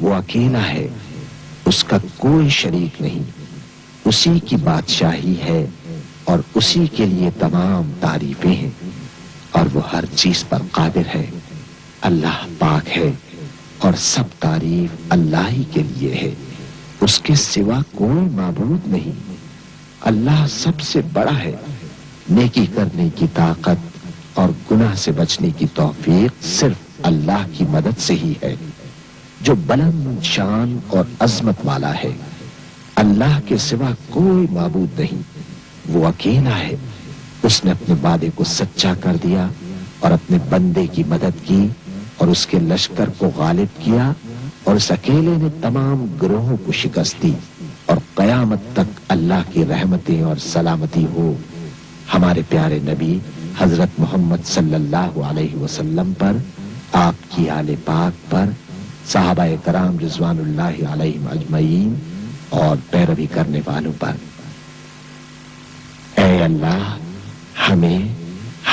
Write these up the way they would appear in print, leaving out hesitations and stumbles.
وہ اکیلا ہے، اس کا کوئی شریک نہیں، اسی کی بادشاہی ہے اور اسی کے لیے تمام تعریفیں ہیں، اور وہ ہر چیز پر قادر ہے۔ اللہ پاک ہے اور سب تعریف اللہ ہی کے لیے ہے، اس کے سوا کوئی معبود نہیں۔ اللہ سب سے بڑا ہے، نیکی کرنے کی طاقت اور گناہ سے بچنے کی توفیق صرف اللہ کی مدد سے ہی ہے، جو بلند شان اور عظمت والا ہے۔ اللہ کے سوا کوئی معبود نہیں، وہ اکیلا ہے، اس نے اپنے وعدے کو سچا کر دیا اور اپنے بندے کی مدد کی اور اس کے لشکر کو غالب کیا، اور اس اکیلے نے تمام گروہوں کو شکست دی، اور قیامت تک اللہ کی رحمتیں اور سلامتی ہو ہمارے پیارے نبی حضرت محمد صلی اللہ علیہ وسلم پر، آپ کی آل پاک پر، صحابہ کرام رضوان اللہ علیہم اجمعین اور پیروی کرنے والوں پر۔ اے اللہ، ہمیں،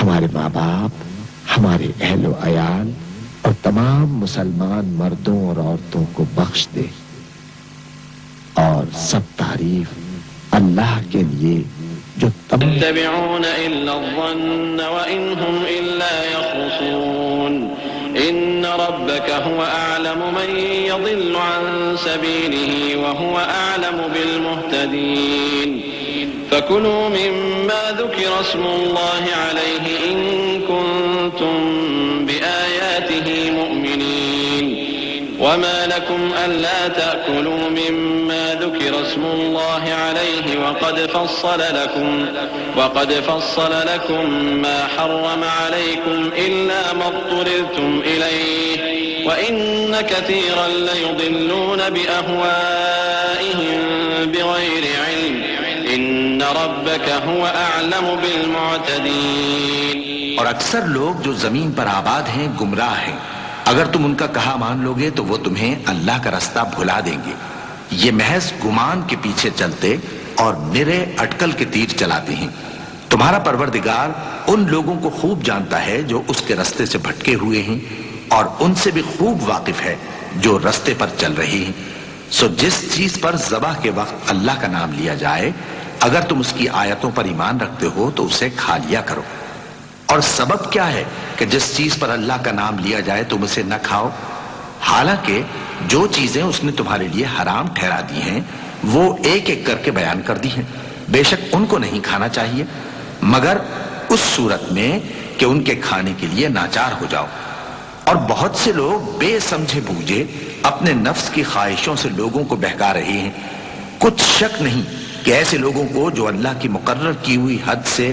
ہمارے ماں باپ، ہمارے اہل و عیال اور تمام مسلمان مردوں اور عورتوں کو بخش دے، اور سب تعریف اللہ کے لیے جو يتبعون إلا الظن وإن هم إلا يخرصون إن ربك هو أعلم من يضل عن سبيله وهو أعلم بالمهتدين فكلوا مما ذكر اسم الله عليه إن كنتم بآياته مؤمنين وما لكم ألا تأكلوا مما ذكر اسم الله عليه وقد فصل لكم ما حرم عليكم إلا ما اضطررتم إليه وإن كثيرا ليضلون بأهوائهم بغير علم إن ربك هو أعلم بالمعتدين۔ اور اکثر لوگ جو زمین پر آباد ہیں گمراہ ہیں، اگر تم ان کا کہا مان لوگے تو وہ تمہیں اللہ کا راستہ بھلا دیں گے، یہ محض گمان کے پیچھے چلتے اور نرے اٹکل کے تیر چلاتے ہیں۔ تمہارا پروردگار ان لوگوں کو خوب جانتا ہے جو اس کے راستے سے بھٹکے ہوئے ہیں، اور ان سے بھی خوب واقف ہے جو راستے پر چل رہے ہیں۔ سو جس چیز پر ذبح کے وقت اللہ کا نام لیا جائے، اگر تم اس کی آیتوں پر ایمان رکھتے ہو تو اسے کھا لیا کرو۔ اور سبب کیا ہے کہ جس چیز پر اللہ کا نام لیا جائے تم اسے نہ کھاؤ؟ حالانکہ جو چیزیں اس نے تمہارے لیے حرام ٹھہرا دی ہیں وہ ایک ایک کر کے بیان کر دی ہیں، بے شک ان کو نہیں کھانا چاہیے مگر اس صورت میں کہ ان کے کھانے کے لیے ناچار ہو جاؤ۔ اور بہت سے لوگ بے سمجھے بوجھے اپنے نفس کی خواہشوں سے لوگوں کو بہکا رہے ہیں۔ کچھ شک نہیں کہ ایسے لوگوں کو جو اللہ کی مقرر کی ہوئی حد سے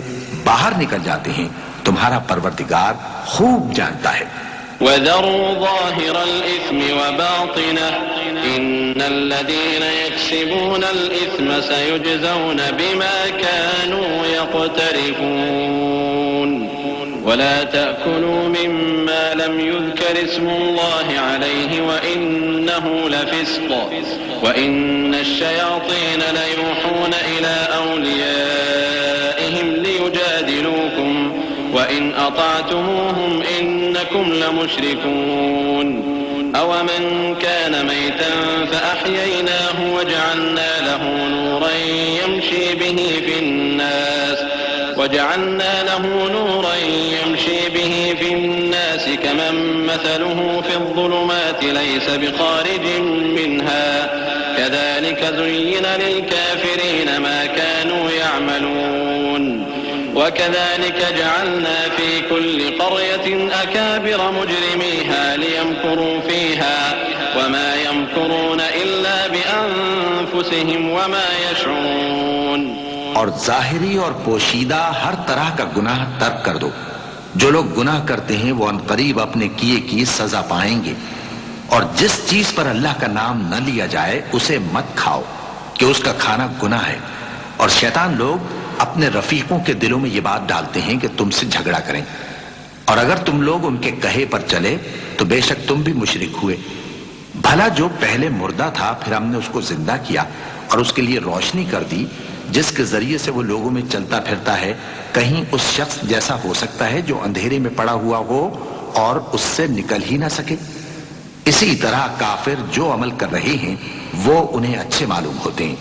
باہر نکل جاتے ہیں تمہارا پروردگار خوب جانتا ہے۔ وَذَرُوا ظَاهِرَ الْإِثْمِ وَبَاطِنَهُ إِنَّ الَّذِينَ يَكْسِبُونَ الْإِثْمَ سَيُجْزَوْنَ بِمَا كَانُوا يَقْتَرِفُونَ وَلَا تَأْكُلُوا مِمَّا لَمْ يُذْكَرِ اسْمُ اللَّهِ عَلَيْهِ وَإِنَّهُ لَفِسْقٌ وَإِنَّ الشَّيَاطِينَ لَيُوحُونَ إِلَىٰ أَوْلِيَائِهِمْ لِيُجَادِلُوكُمْ وَإِنْ أَطَعْتُمُوهُمْ إِنَّكُمْ لَمُشْرِكُونَ أَوَمَنْ كَانَ مَيْتًا فَأَحْيَيْنَاهُ وَجَعَلْنَا له نُورًا يَمْشِي بِهِ فِي النَّاسِ كَمَنْ مَثَلُهُ فِي الظُّلُمَاتِ لَيْسَ بِخَارِجٍ مِنْهَا كَذَلِكَ زُيِّنَ لِلْكَافِرِينَ مَا كَانُوا يَعْمَلُونَ وَكَذَلِكَ جَعَلْنَا فِي كُلِّ قَرْيَةٍ أَكَابِرَ مُجْرِمِيهَا لِيَمْكُرُوا فِيهَا وَمَا يَمْكُرُونَ إِلَّا بِأَنفُسِهِمْ وَمَا يَشْعُرُونَ۔ اور ظاہری اور پوشیدہ ہر طرح کا گناہ ترک کر دو۔ جو لوگ گناہ کرتے ہیں وہ عنقریب اپنے کیے کی سزا پائیں گے۔ اور جس چیز پر اللہ کا نام نہ لیا جائے اسے مت کھاؤ کہ اس کا کھانا گناہ ہے۔ اور شیطان لوگ اپنے رفیقوں کے دلوں میں یہ بات ڈالتے ہیں کہ تم سے جھگڑا کریں، اور اگر تم لوگ ان کے کہے پر چلے تو بے شک تم بھی مشرک ہوئے۔ بھلا جو پہلے مردہ تھا پھر ہم نے اس کو زندہ کیا اور اس کے لیے روشنی کر دی جس کے ذریعے سے وہ لوگوں میں چلتا پھرتا ہے، کہیں اس شخص جیسا ہو سکتا ہے جو اندھیرے میں پڑا ہوا ہو اور اس سے نکل ہی نہ سکے؟ اسی طرح کافر جو عمل کر رہے ہیں وہ انہیں اچھے معلوم ہوتے ہیں،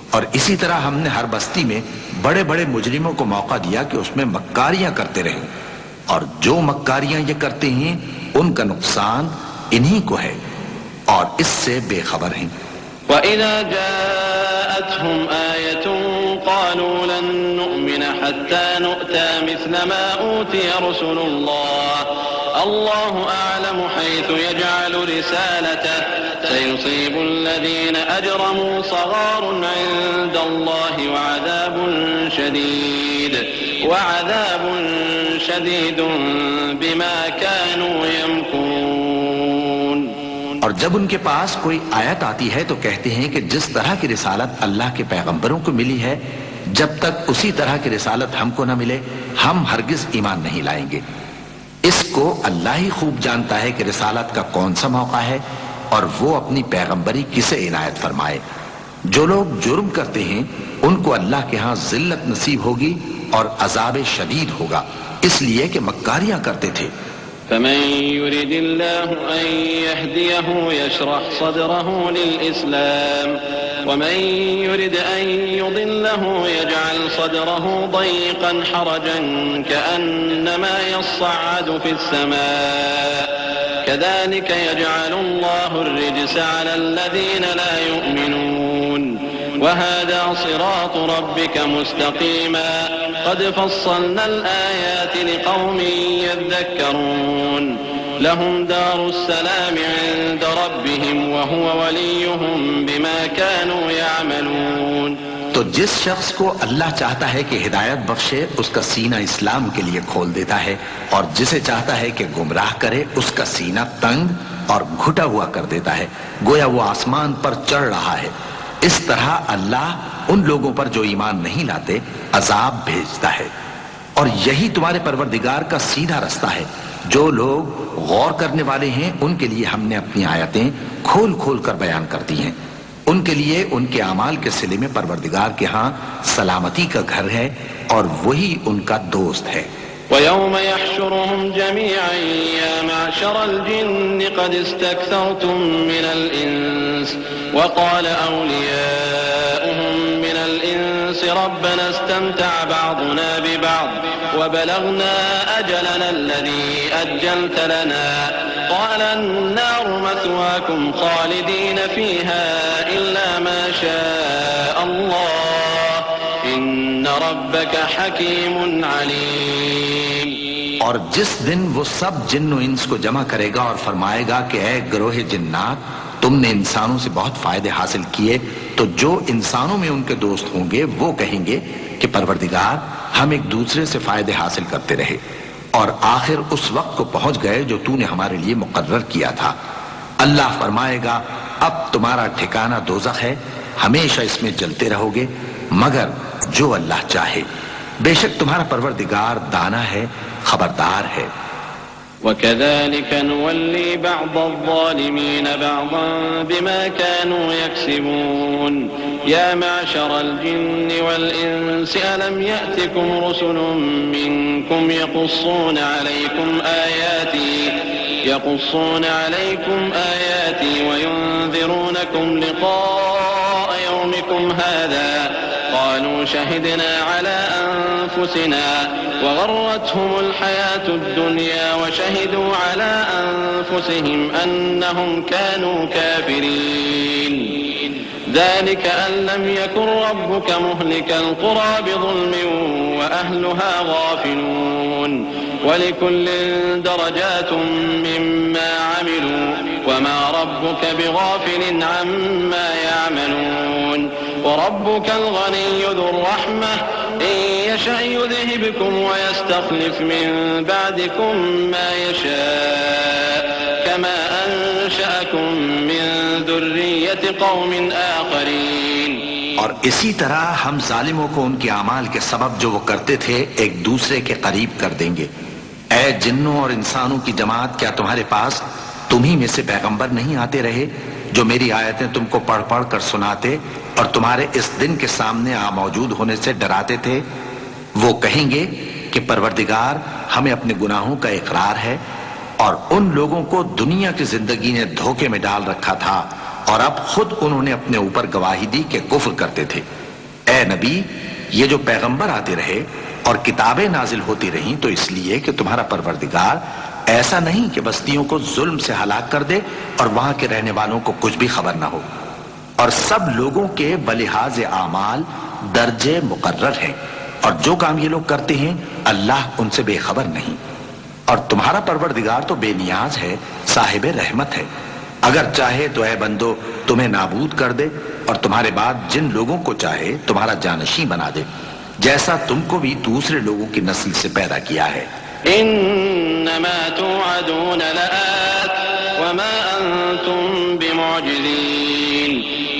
اور اسی طرح ہم نے ہر بستی میں بڑے بڑے مجرموں کو موقع دیا کہ اس میں مکاریاں کرتے رہیں، اور جو مکاریاں یہ کرتے ہیں ان کا نقصان انہی کو ہے اور اس سے بے خبر ہیں۔ وَإِذَا جَاءَتْهُمْ آيَةٌ قَالُوا لَن نُّؤْمِنَ حَتَّى نُؤْتَىٰ مِثْلَ مَا أُوتِيَ رُسُلُ اللَّهُ أَعْلَمُ حَيْثُ يَجْعَلُ رِسَالَتَهُ سَيُصِيبُ الَّذِينَ أَجْرَمُوا صَغَارٌ عِندَ اللَّهِ وَعَذَابٌ شَدِيدٌ بِمَا كَانُوا يَمْكُرُونَ۔ اور جب ان کے پاس کوئی آیت آتی ہے تو کہتے ہیں کہ جس طرح کی رسالت اللہ کے پیغمبروں کو ملی ہے، جب تک اسی طرح کی رسالت ہم کو نہ ملے ہم ہرگز ایمان نہیں لائیں گے۔ اس کو اللہ ہی خوب جانتا ہے کہ رسالت کا کون سا موقع ہے اور وہ اپنی پیغمبری کسے عنایت فرمائے۔ جو لوگ جرم کرتے ہیں ان کو اللہ کے ہاں ذلت نصیب ہوگی اور عذاب شدید ہوگا، اس لیے کہ مکاریاں کرتے تھے۔ فمن يرد الله أن يهديه يشرح صدره للإسلام ومن يرد أن يضله يجعل صدره ضيقا حرجا كأنما يصعد في السماء كذلك يجعل الله الرجس على الذين لا يؤمنون وهذا صراط ربك مستقيما قد فصلنا الآيات لقوم يذكرون لهم دار السلام عند ربهم وهو وليهم بما كانوا يعملون۔ تو جس شخص کو اللہ چاہتا ہے کہ ہدایت بخشے اس کا سینہ اسلام کے لیے کھول دیتا ہے، اور جسے چاہتا ہے کہ گمراہ کرے اس کا سینہ تنگ اور گھٹا ہوا کر دیتا ہے، گویا وہ آسمان پر چڑھ رہا ہے۔ اس طرح اللہ ان لوگوں پر جو ایمان نہیں لاتے عذاب بھیجتا ہے، اور یہی تمہارے پروردگار کا سیدھا رستہ ہے۔ جو لوگ غور کرنے والے ہیں ان کے لیے ہم نے اپنی آیتیں کھول کھول کر بیان کر دی ہیں، ان کے لیے ان کے اعمال کے صلے میں پروردگار کے ہاں سلامتی کا گھر ہے اور وہی ان کا دوست ہے۔ وَيَوْمَ يَحْشُرُهُمْ جَمِيعًا يَا مَعْشَرَ الْجِنِّ قَدِ اسْتَكْثَرْتُم مِّنَ الْإِنسِ وَقَالَ أَوْلِيَاؤُهُم مِّنَ الْإِنسِ رَبَّنَا اسْتَمْتَعَ بَعْضُنَا بِبَعْضٍ وَبَلَغْنَا أَجَلَنَا الَّذِي أَجَّلْتَ لَنَا قَالَ النَّارُ مَثْوَاكُمْ خَالِدِينَ فِيهَا إِلَّا مَا شَاءَ اللَّهُ إِنَّ رَبَّكَ حَكِيمٌ عَلِيمٌ۔ اور جس دن وہ سب جن و انس کو جمع کرے گا اور فرمائے گا کہ اے گروہ جنات، تم نے انسانوں سے بہت فائدے حاصل کیے، تو جو انسانوں میں ان کے دوست ہوں گے وہ کہیں گے کہ پروردگار ہم ایک دوسرے سے فائدے حاصل کرتے رہے، اور آخر اس وقت کو پہنچ گئے جو تو نے ہمارے لیے مقرر کیا تھا۔ اللہ فرمائے گا اب تمہارا ٹھکانہ دوزخ ہے، ہمیشہ اس میں جلتے رہو گے مگر جو اللہ چاہے، بے شک تمہارا پروردگار دانا ہے، خبردار ہے۔ وَكَذَلِكَ نُوَلِّي بَعْضَ الظَّالِمِينَ بَعْضًا بِمَا كَانُوا يَكْسِبُونَ يَا مَعْشَرَ الْجِنِّ وَالْإِنسِ أَلَمْ يَأْتِكُمْ رُسُلٌ مِّنكُمْ يقصون عليكم آياتي وينذرونكم لقاء يومكم هذا قالوا شهدنا على أنفسنا وغرتهم الحياة الدنيا وشهدوا على أنفسهم أنهم كانوا كافرين ذلك أن لم يكن ربك مهلك القرى بظلم وأهلها غافلون ولكل درجات مما عملوا وما ربك بغافل عما يعملون وربك الغني ذو الرحمة إن يشأ يذهبكم ويستخلف من بعدكم ما يشاء كما أنشأكم من ذرية قوم آخرين۔ اور اسی طرح ہم ظالموں کو ان کے اعمال کے سبب جو وہ کرتے تھے ایک دوسرے کے قریب کر دیں گے۔ اے جنوں اور انسانوں کی جماعت، کیا تمہارے پاس تمہیں میں سے پیغمبر نہیں آتے رہے جو میری آیتیں تم کو پڑھ پڑھ کر سناتے اور تمہارے اس دن کے سامنے موجود ہونے سے ڈراتے تھے؟ وہ کہیں گے کہ پروردگار ہمیں اپنے گناہوں کا اقرار ہے اور ان لوگوں کو دنیا کی زندگی نے دھوکے میں ڈال رکھا تھا اور اب خود انہوں نے اپنے اوپر گواہی دی کہ کفر کرتے تھے۔ اے نبی، یہ جو پیغمبر آتے رہے اور کتابیں نازل ہوتی رہیں تو اس لیے کہ تمہارا پروردگار ایسا نہیں کہ بستیوں کو ظلم سے ہلاک کر دے اور وہاں کے رہنے والوں کو کچھ بھی خبر نہ ہو، اور سب لوگوں کے بلحاظ اعمال درجے مقرر ہیں، اور جو کام یہ لوگ کرتے ہیں اللہ ان سے بے خبر نہیں، اور تمہارا پروردگار تو بے نیاز ہے، صاحب رحمت ہے۔ اگر چاہے تو اے بندو تمہیں نابود کر دے اور تمہارے بعد جن لوگوں کو چاہے تمہارا جانشین بنا دے، جیسا تم کو بھی دوسرے لوگوں کی نسل سے پیدا کیا ہے۔ انما توعدون لآت وما انتم بمعجزين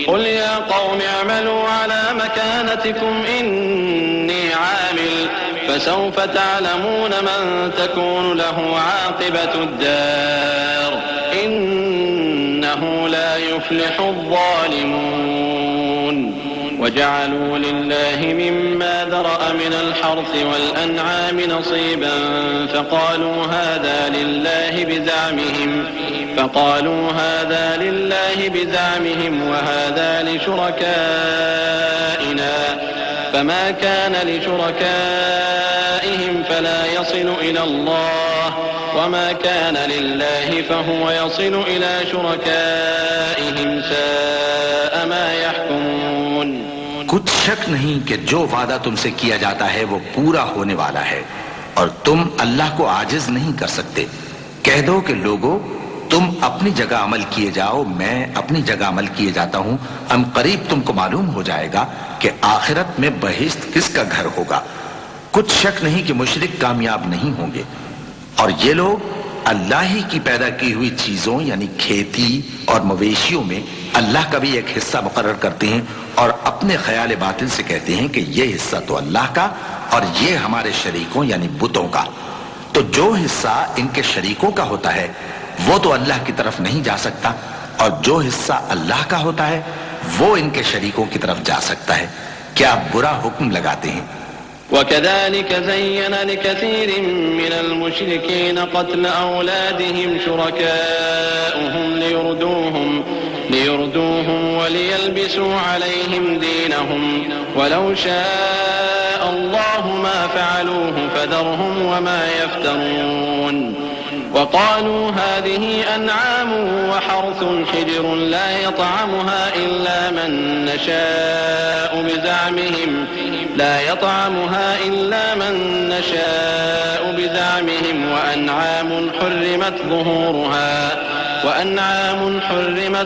قل يا قوم اعملوا على مكانتكم اني عامل فسوف تعلمون من تكون له عاقبة الدار انه لا يفلح الظالمون وجعلوا لله مما ذرأ من الحرث والأنعام نصيبا فقالوا هذا لله بزعمهم وهذا لشركائنا فما كان لشركائهم فلا يصل إلى الله وما كان لله فهو يصل إلى شركائهم ساء ما يحكمون۔ کچھ شک نہیں کہ جو وعدہ تم سے کیا جاتا ہے وہ پورا ہونے والا ہے اور تم اللہ کو عاجز نہیں کر سکتے۔ کہہ دو کہ لوگو تم اپنی جگہ عمل کیے جاؤ، میں اپنی جگہ عمل کیے جاتا ہوں، ہم قریب تم کو معلوم ہو جائے گا کہ آخرت میں بہشت کس کا گھر ہوگا۔ کچھ شک نہیں کہ مشرک کامیاب نہیں ہوں گے، اور یہ لوگ اللہ ہی کی پیدا کی ہوئی چیزوں یعنی کھیتی اور مویشیوں میں اللہ کا بھی ایک حصہ مقرر کرتے ہیں اور اپنے خیال باطل سے کہتے ہیں کہ یہ حصہ تو اللہ کا اور یہ ہمارے شریکوں یعنی بتوں کا۔ تو جو حصہ ان کے شریکوں کا ہوتا ہے وہ تو اللہ کی طرف نہیں جا سکتا، اور جو حصہ اللہ کا ہوتا ہے وہ ان کے شریکوں کی طرف جا سکتا ہے۔ کیا برا حکم لگاتے ہیں۔ وكذلك زين لكثير من المشركين قتل أولادهم شركاؤهم ليردوهم وليلبسوا عليهم دينهم ولو شاء الله ما فعلوه فذرهم وما يفترون وقالوا هذه أنعام وحرث حجر لا يطعمها إلا من نشاء بزعمهم وأنعام حرمت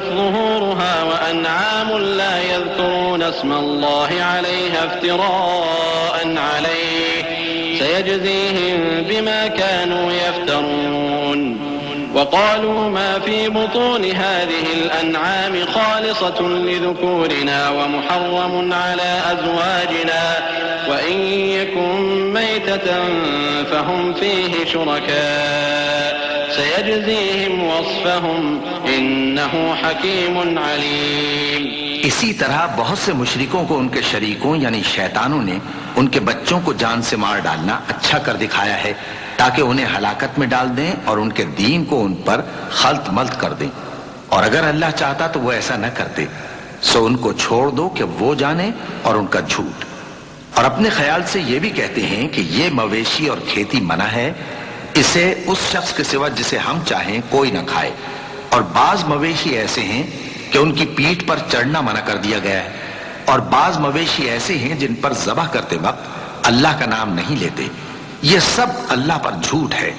ظهورها وأنعام لا يذكرون اسم الله عليها افتراء عليه سيجزيهم بما كانوا يفترون وقالوا ما في بطون هذه الأنعام خالصة لذكورنا ومحرم على أزواجنا وإن يكن ميتة فهم فيه شركاء سيجزيهم وصفهم إنه حكيم عليم۔ اسی طرح بہت سے مشرکوں کو ان کے شریکوں یعنی شیطانوں نے ان کے بچوں کو جان سے مار ڈالنا اچھا کر دکھایا ہے تاکہ انہیں ہلاکت میں ڈال دیں اور ان کے دین کو ان پر خلط ملط کر دیں، اور اگر اللہ چاہتا تو وہ ایسا نہ کرتے۔ سو ان کو چھوڑ دو کہ وہ جانے اور ان کا جھوٹ، اور اپنے خیال سے یہ بھی کہتے ہیں کہ یہ مویشی اور کھیتی منع ہے، اسے اس شخص کے سوا جسے ہم چاہیں کوئی نہ کھائے، اور بعض مویشی ایسے ہیں کہ ان کی پیٹھ پر چڑھنا منع کر دیا گیا ہے، اور بعض مویشی ایسے ہیں جن پر ذبح کرتے وقت اللہ کا نام نہیں لیتے۔ یہ سب اللہ پر جھوٹ ہے،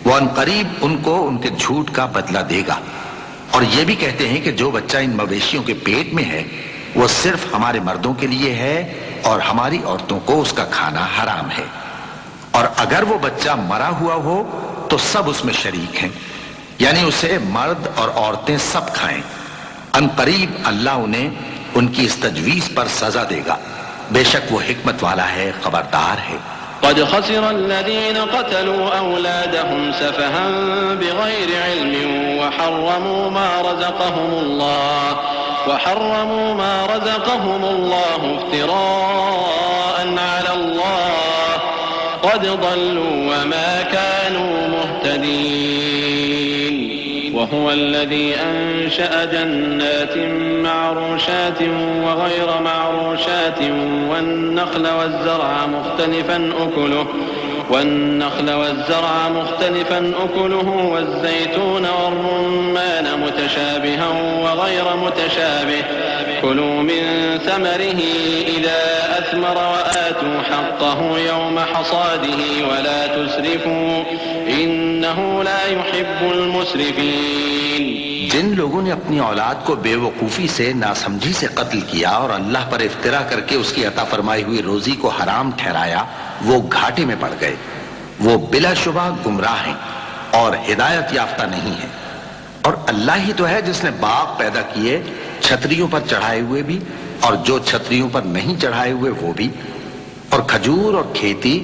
وہ عنقریب ان کو ان کے جھوٹ کا بدلہ دے گا۔ اور یہ بھی کہتے ہیں کہ جو بچہ ان مویشیوں کے پیٹ میں ہے وہ صرف ہمارے مردوں کے لیے ہے اور ہماری عورتوں کو اس کا کھانا حرام ہے، اور اگر وہ بچہ مرا ہوا ہو تو سب اس میں شریک ہیں، یعنی اسے مرد اور عورتیں سب کھائیں۔ عنقریب اللہ انہیں ان کی اس تجویز پر سزا دے گا، بے شک وہ حکمت والا ہے، خبردار ہے۔ قد خسر الذين قتلوا أولادهم سفها بغير علم وحرموا ما رزقهم الله افتراء على الله قد ضلوا وما كانوا مهتدين۔ هو الذي أنشأ جنات معروشات وغير معروشات والنخل والزرع مختلفا أكله والزيتون والرمان متشابها وغير متشابه كلوا من ثمره إذا أثمر وآتوا حقه يوم حصاده ولا تسرفوا إنه لا يحب المسرفين. جن لوگوں نے اپنی اولاد کو بے وقوفی سے ناسمجھی سے قتل کیا اور اللہ پر افترا کر کے اس کی عطا فرمائی ہوئی روزی کو حرام ٹھہرایا وہ گھاٹے میں پڑ گئے. وہ بلا شبہ گمراہ ہیں اور ہدایت یافتہ نہیں ہیں. اور اللہ ہی تو ہے جس نے باغ پیدا کیے چھتریوں پر چڑھائے ہوئے بھی اور جو چھتریوں پر نہیں چڑھائے ہوئے وہ بھی, اور کھجور اور کھیتی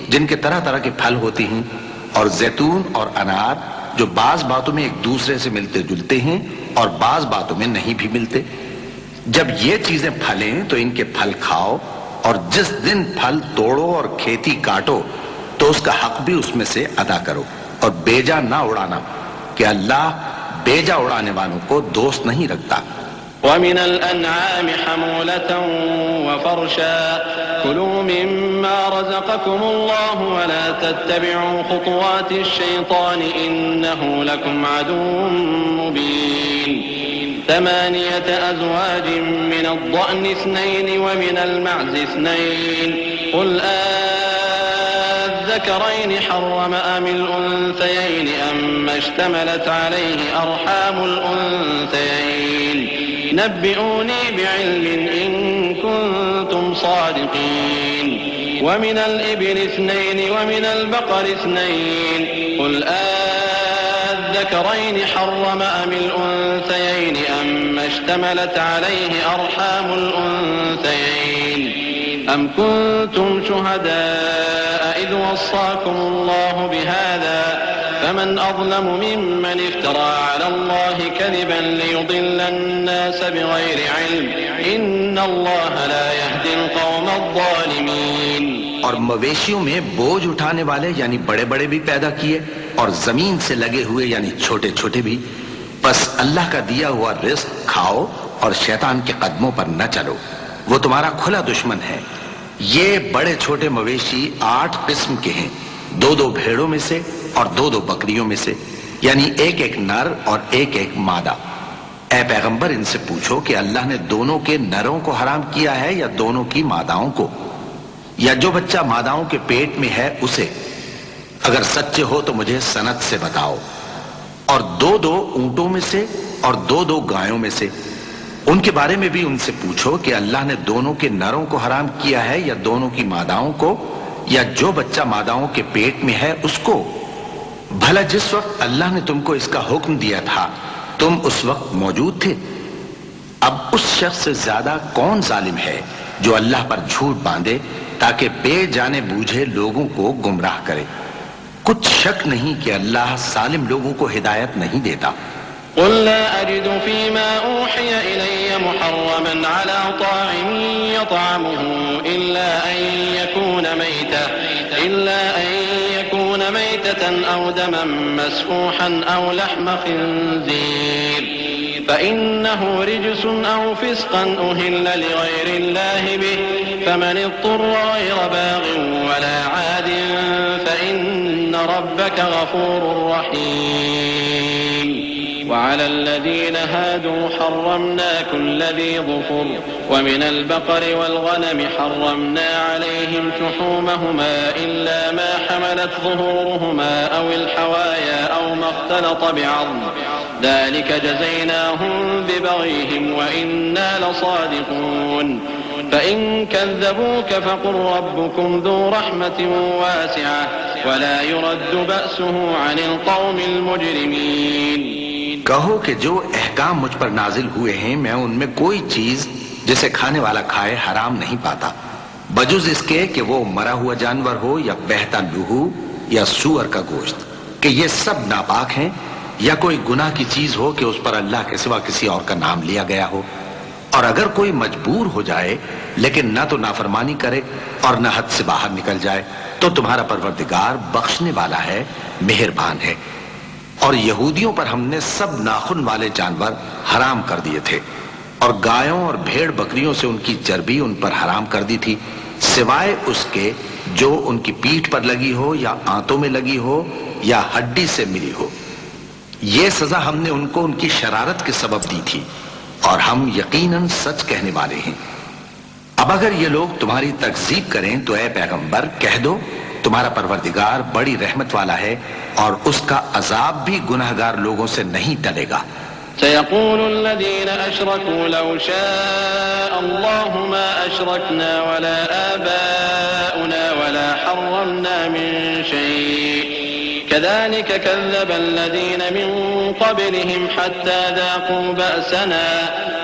جن کے طرح طرح کے پھل ہوتے ہیں, اور زیتون اور انار جو بعض باتوں میں ایک دوسرے سے ملتے جلتے ہیں اور بعض باتوں میں نہیں بھی ملتے. جب یہ چیزیں پھلیں تو ان کے پھل کھاؤ, اور جس دن پھل توڑو اور کھیتی کاٹو تو اس کا حق بھی اس میں سے ادا کرو, اور بیجا نہ اڑانا کہ اللہ بیجا اڑانے والوں کو دوست نہیں رکھتا. ومن الأنعام حمولة وفرشا كلوا مما رزقكم الله ولا تتبعوا خطوات الشيطان إنه لكم عدو مبين. 8 أزواج من الضأن 2 ومن المعز 2 قل الذكرين حرم أم الأنثيين أم اشتملت عليه أرحام الأنثيين نبئوني بعلم إن كنتم صادقين. ومن الإبل 2 ومن البقر 2 قل الذكرين حرم أم الأنثيين أم اشتملت عليه أرحام الأنثيين أم كنتم شهداء إذ وصاكم الله بهذا فمن أظلم ممن افترى على الله كذبا ليضل الناس بغير علم إن الله لا يهدي القوم الظالمين. اور مویشیوں میں بوجھ اٹھانے والے یعنی بڑے بڑے بھی پیدا کیے اور زمین سے لگے ہوئے یعنی چھوٹے چھوٹے بھی. بس اللہ کا دیا ہوا رزق کھاؤ اور شیطان کے قدموں پر نہ چلو, وہ تمہارا کھلا دشمن ہے. یہ بڑے چھوٹے مویشی 8 قسم کے ہیں, 2 بھیڑوں میں سے اور 2 بکریوں میں سے, یعنی ایک نر اور ایک مادہ. اے پیغمبر ان سے پوچھو کہ اللہ نے دونوں کے نروں کو حرام کیا ہے یا دونوں کی ماداؤں کو, یا جو بچہ ماداؤں کے پیٹ میں ہے اسے؟ اگر سچے ہو تو مجھے سند سے بتاؤ. اور 2 اونٹوں میں سے اور 2 گایوں میں سے, ان کے بارے میں بھی ان سے پوچھو کہ اللہ نے دونوں کے نروں کو حرام کیا ہے یا دونوں کی ماداؤں کو, یا جو بچہ ماداؤں کے پیٹ میں ہے اس کو. بھلا جس وقت اللہ نے تم کو اس کا حکم دیا تھا تم اس وقت موجود تھے؟ اب اس شخص سے زیادہ کون ظالم ہے جو اللہ پر جھوٹ باندھے تاکہ بے جانے بوجھے لوگوں کو گمراہ کرے. کچھ شک نہیں کہ اللہ ظالم لوگوں کو ہدایت نہیں دیتا. قل لا أجد فيما أوحي إلي محرما على طاعم يطعمه إلا أن يكون ميتة أو دما مسفوحا أو لحم خنزير فإنه رجس أو فسقا أهل لغير الله به فمن اضطر غير باغ ولا عاد فإن ربك غفور رحيم. وعلى الذين هادوا حرمنا كل ذي ظفر ومن البقر والغنم حرمنا عليهم شحومهما إلا ما حملت ظهورهما أو الحوايا أو ما اختلط بعظم ذلك جزيناهم ببغيهم وإنا لصادقون. فإن كذبوك فقل ربكم ذو رحمة واسعة ولا يرد بأسه عن القوم المجرمين. کہو کہ جو احکام مجھ پر نازل ہوئے ہیں میں ان میں کوئی چیز جسے کھانے والا کھائے حرام نہیں پاتا, بجز اس کے کہ وہ مرا ہوا جانور ہو یا بہتا لہو یا سور کا گوشت, کہ یہ سب ناپاک ہیں, یا کوئی گناہ کی چیز ہو کہ اس پر اللہ کے سوا کسی اور کا نام لیا گیا ہو. اور اگر کوئی مجبور ہو جائے لیکن نہ تو نافرمانی کرے اور نہ حد سے باہر نکل جائے تو تمہارا پروردگار بخشنے والا ہے, مہربان ہے. اور یہودیوں پر ہم نے سب ناخن والے جانور حرام کر دیے تھے، اور گایوں اور بھیڑ بکریوں سے ان کی چربی ان پر حرام کر دی تھی، سوائے اس کے جو ان کی پیٹھ پر لگی ہو یا آنتوں میں لگی ہو یا ہڈی سے ملی ہو۔ یہ سزا ہم نے ان کو ان کی شرارت کے سبب دی تھی، اور ہم یقیناً سچ کہنے والے ہیں۔ اب اگر یہ لوگ تمہاری تکذیب کریں تو اے پیغمبر کہہ دو تمہارا پروردگار بڑی رحمت والا ہے، اور اس کا عذاب بھی گناہگار لوگوں سے نہیں ٹلے گا۔ سيقول الذين أشركوا لو شاء الله ما أشركنا ولا آباؤنا ولا حرمنا من شيء كذلك كذب الذين من قبلهم حتى ذاقوا بأسنا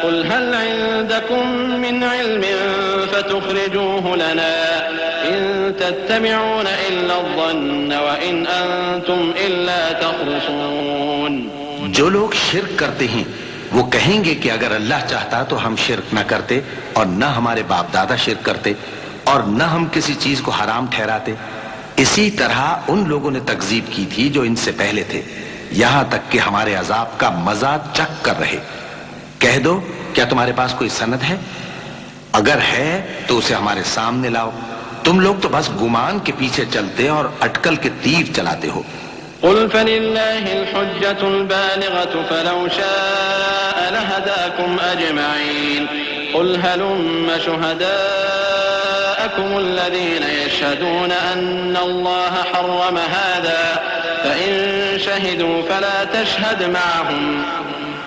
قل هل عندكم من علم فتخرجوه لنا إن تتبعون إلا الظن وإن أنتم إلا تخرصون۔ جو لوگ شرک کرتے ہیں وہ کہیں گے کہ اگر اللہ چاہتا تو ہم شرک نہ کرتے، اور نہ ہمارے باپ دادا شرک کرتے، اور نہ ہم کسی چیز کو حرام ٹھہراتے۔ اسی طرح ان لوگوں نے تکذیب کی تھی جو ان سے پہلے تھے، یہاں تک کہ ہمارے عذاب کا مزہ چکھ کر رہے۔ کہہ دو کیا تمہارے پاس کوئی سند ہے؟ اگر ہے تو اسے ہمارے سامنے لاؤ، تم لوگ تو بس گمان کے پیچھے چلتے اور اٹکل کے تیر چلاتے ہو۔ قل فلله الحجة البالغة فلو شاء لهداكم أجمعين قل هلم شهداءكم الذين يشهدون أن الله حرم هذا فإن شهدوا فلا تشهد معهم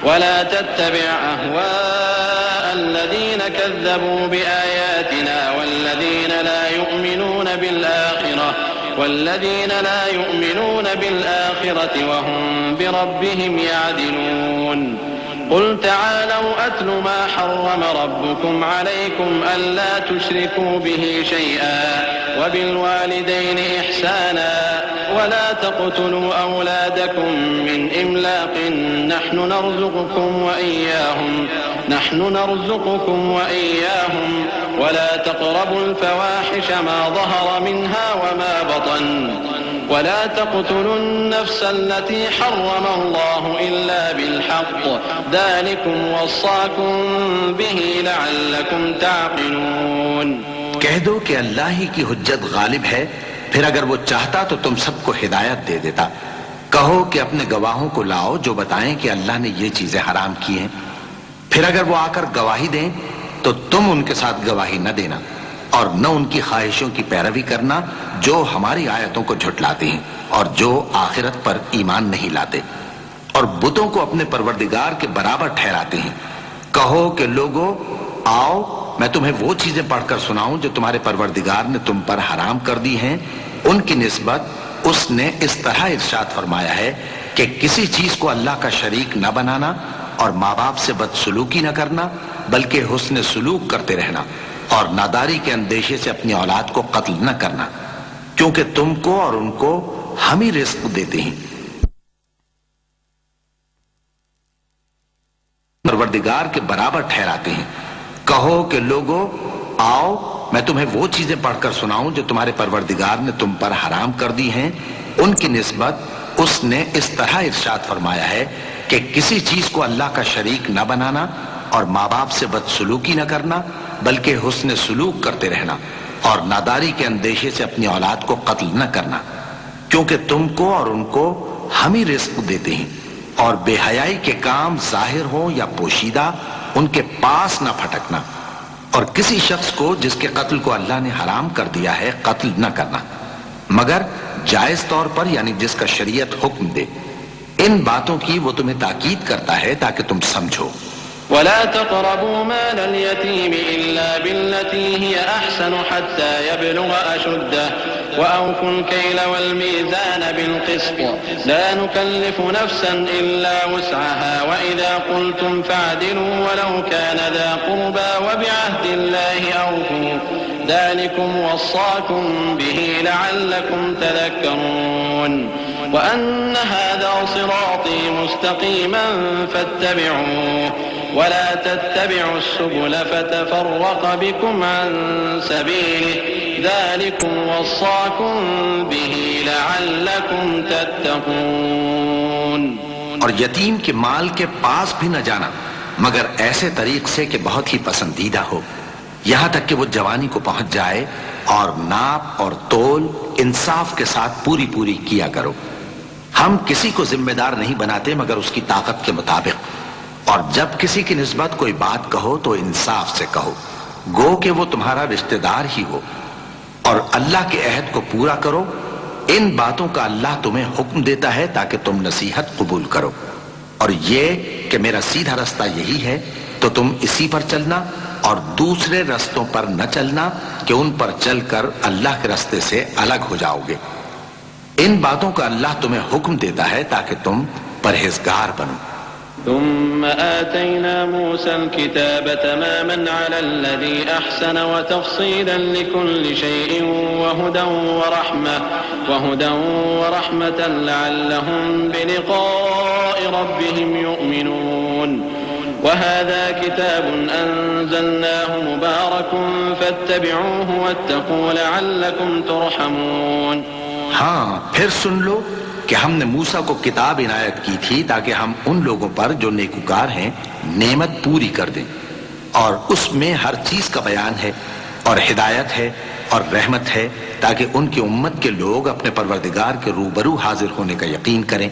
ولا تتبع أهواء الذين كذبوا بآياتنا والذين لا يؤمنون بالآخرة وهم بربهم يعدلون قل تعالوا أتل ما حرم ربكم عليكم ألا تشركوا به شيئا وبالوالدين إحسانا ولا تقتلوا أولادكم من إملاق نحن نرزقكم وإياهم ولا تقربوا الفواحش ما ظهر منها وما بطن ولا تقتلوا النفس التي حرم الله إلا بالحق ذلكم وصاكم به لعلكم تعقلون۔ کہہ دو کہ اللہ ہی کی حجت غالب ہے، پھر اگر وہ چاہتا تو تم سب کو ہدایت دے دیتا۔ کہو کہ اپنے گواہوں کو لاؤ جو بتائیں کہ اللہ نے یہ چیزیں حرام کی ہیں، پھر اگر وہ آ کر گواہی دیں تو تم ان کے ساتھ گواہی نہ دینا، اور نہ ان کی خواہشوں کی پیروی کرنا جو ہماری آیتوں کو جھٹلاتے ہیں اور جو آخرت پر ایمان نہیں لاتے، اور بتوں کو اپنے پروردگار کے برابر ٹھہراتے ہیں۔ کہو کہ لوگو آؤ میں تمہیں وہ چیزیں پڑھ کر سناؤں جو تمہارے پروردگار نے تم پر حرام کر دی ہیں۔ ان کی نسبت اس نے اس طرح ارشاد فرمایا ہے کہ کسی چیز کو اللہ کا شریک نہ بنانا، اور ماں باپ سے بدسلوکی نہ کرنا بلکہ حسن سلوک کرتے رہنا، اور ناداری کے اندیشے سے اپنی اولاد کو قتل نہ کرنا، کیونکہ تم کو اور ان کو ہم ہی رزق دیتے ہیں۔ پروردگار کے برابر ٹھہراتے ہیں۔ کہو کہ لوگو آؤ میں تمہیں وہ چیزیں پڑھ کر سناؤں جو تمہارے پروردگار نے تم پر حرام کر دی ہیں۔ ان کی نسبت اس نے اس طرح ارشاد فرمایا ہے کہ کسی چیز کو اللہ کا شریک نہ بنانا، اور ماں باپ سے بدسلوکی نہ کرنا بلکہ حسن سلوک کرتے رہنا، اور ناداری کے اندیشے سے اپنی اولاد کو قتل نہ کرنا، کیونکہ تم کو اور ان کو ہم ہی رزق دیتے ہیں۔ اور بے حیائی کے کام ظاہر ہوں یا پوشیدہ ان کے پاس نہ پھٹکنا، اور کسی شخص کو جس کے قتل کو اللہ نے حرام کر دیا ہے قتل نہ کرنا مگر جائز طور پر، یعنی جس کا شریعت حکم دے۔ ان باتوں کی وہ تمہیں تاکید کرتا ہے تاکہ تم سمجھو۔ ولا تقربوا مال اليتيم إلا بالتي هي أحسن حتى يبلغ أشده وأوفوا الكيل والميزان بالقسط لا نكلف نفسا إلا وسعها وإذا قلتم فاعدلوا ولو كان ذا قربى وبعهد الله أوفوا ذلكم وصاكم به لعلكم تذكرون وأن هذا صراطي مستقيما فاتبعوه ولا تتبعوا السبل فتفرق بكم عن سبيله ذلكم وصاكم به لعلكم تتقون۔ اور یتیم کے مال کے پاس بھی نہ جانا مگر ایسے طریق سے کہ بہت ہی پسندیدہ ہو، یہاں تک کہ وہ جوانی کو پہنچ جائے، اور ناپ اور تول انصاف کے ساتھ پوری پوری کیا کرو۔ ہم کسی کو ذمہ دار نہیں بناتے مگر اس کی طاقت کے مطابق، اور جب کسی کی نسبت کوئی بات کہو تو انصاف سے کہو، گو کہ وہ تمہارا رشتہ دار ہی ہو، اور اللہ کے عہد کو پورا کرو۔ ان باتوں کا اللہ تمہیں حکم دیتا ہے تاکہ تم نصیحت قبول کرو، اور یہ کہ میرا سیدھا رستہ یہی ہے تو تم اسی پر چلنا، اور دوسرے رستوں پر نہ چلنا کہ ان پر چل کر اللہ کے رستے سے الگ ہو جاؤ گے۔ ان باتوں کا اللہ تمہیں حکم دیتا ہے تاکہ تم پرہیزگار بنو۔ ثم آتينا موسى الكتاب تماما على الذي أحسن وتفصيلا لكل شيء وهدى ورحمة لعلهم بلقاء ربهم يؤمنون وهذا كتاب أنزلناه مبارك فاتبعوه واتقوا لعلكم ترحمون۔ ہاں پھر سن لو کہ ہم نے موسیٰ کو کتاب عنایت کی تھی تاکہ ہم ان لوگوں پر جو نیکوکار ہیں نعمت پوری کر دیں، اور اس میں ہر چیز کا بیان ہے اور ہدایت ہے اور رحمت ہے تاکہ ان کی امت کے لوگ اپنے پروردگار کے روبرو حاضر ہونے کا یقین کریں۔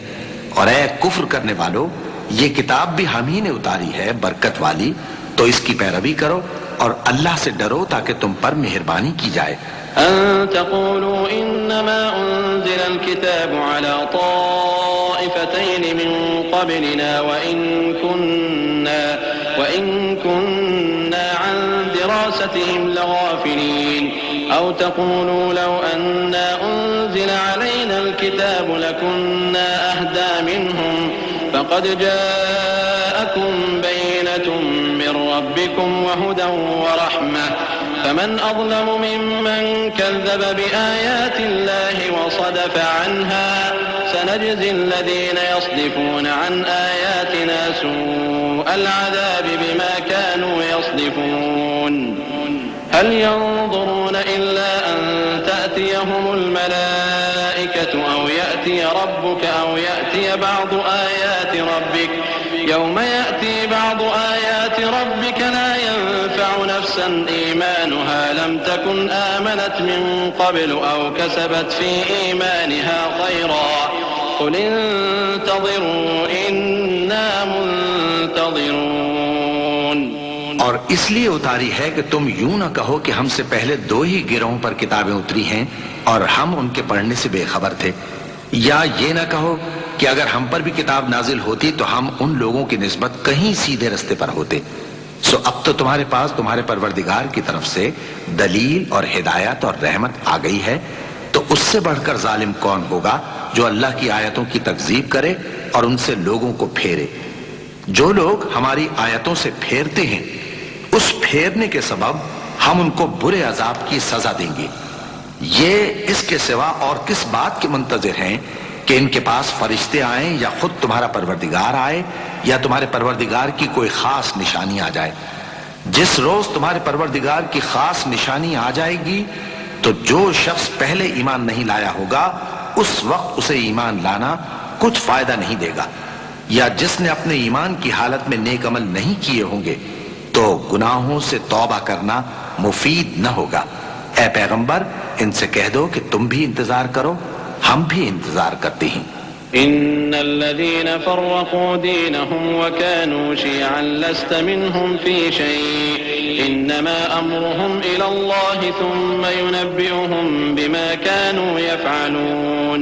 اور اے کفر کرنے والو، یہ کتاب بھی ہم ہی نے اتاری ہے برکت والی، تو اس کی پیروی کرو اور اللہ سے ڈرو تاکہ تم پر مہربانی کی جائے۔ أن تقولوا إنما أنزل الكتاب على طائفتين من قبلنا وإن كنا عن دراستهم لغافلين أو تقولوا لو أنا أنزل علينا الكتاب لكنا أهدى منهم فقد جاءكم بينة من ربكم وهدى ورحمة فمن أظلم ممن كذب بآيات الله وصدف عنها سنجزي الذين يصدفون عن آياتنا سوء العذاب بما كانوا يصدفون هل ينظرون إلا أن تأتيهم الملائكة أو يأتي ربك أو يأتي بعض آيات ربك يوم يأتي بعض آيات ربك لا ينفع نفسا إيمانها لم تكن آمنت من قبل أو كسبت في إيمانها خيرا قل انتظروا إنا منتظرون۔ اور اس لیے اتاری ہے کہ تم یوں نہ کہو کہ ہم سے پہلے دو ہی گروہوں پر کتابیں اتری ہیں اور ہم ان کے پڑھنے سے بے خبر تھے، یا یہ نہ کہو کہ اگر ہم پر بھی کتاب نازل ہوتی تو ہم ان لوگوں کی نسبت کہیں سیدھے رستے پر ہوتے۔ سو اب تو تمہارے پاس تمہارے پروردگار کی طرف سے دلیل اور ہدایت اور رحمت آ گئی ہے، تو اس سے بڑھ کر ظالم کون ہوگا جو اللہ کی آیتوں کی تکذیب کرے اور ان سے لوگوں کو پھیرے۔ جو لوگ ہماری آیتوں سے پھیرتے ہیں اس پھیرنے کے سبب ہم ان کو برے عذاب کی سزا دیں گے۔ یہ اس کے سوا اور کس بات کے منتظر ہیں کہ ان کے پاس فرشتے آئیں یا خود تمہارا پروردگار آئے یا تمہارے پروردگار کی کوئی خاص نشانی آ جائے۔ جس روز تمہارے پروردگار کی خاص نشانی آ جائے گی تو جو شخص پہلے ایمان نہیں لایا ہوگا اس وقت اسے ایمان لانا کچھ فائدہ نہیں دے گا، یا جس نے اپنے ایمان کی حالت میں نیک عمل نہیں کیے ہوں گے تو گناہوں سے توبہ کرنا مفید نہ ہوگا۔ اے پیغمبر ان سے کہہ دو کہ تم بھی انتظار کرو، ہم بھی انتظار کرتے ہیں۔ إن الذين فرقوا دينهم وكانوا شيعا لست منهم في شيء إنما أمرهم إلى الله ثم ينبئهم بما كانوا يفعلون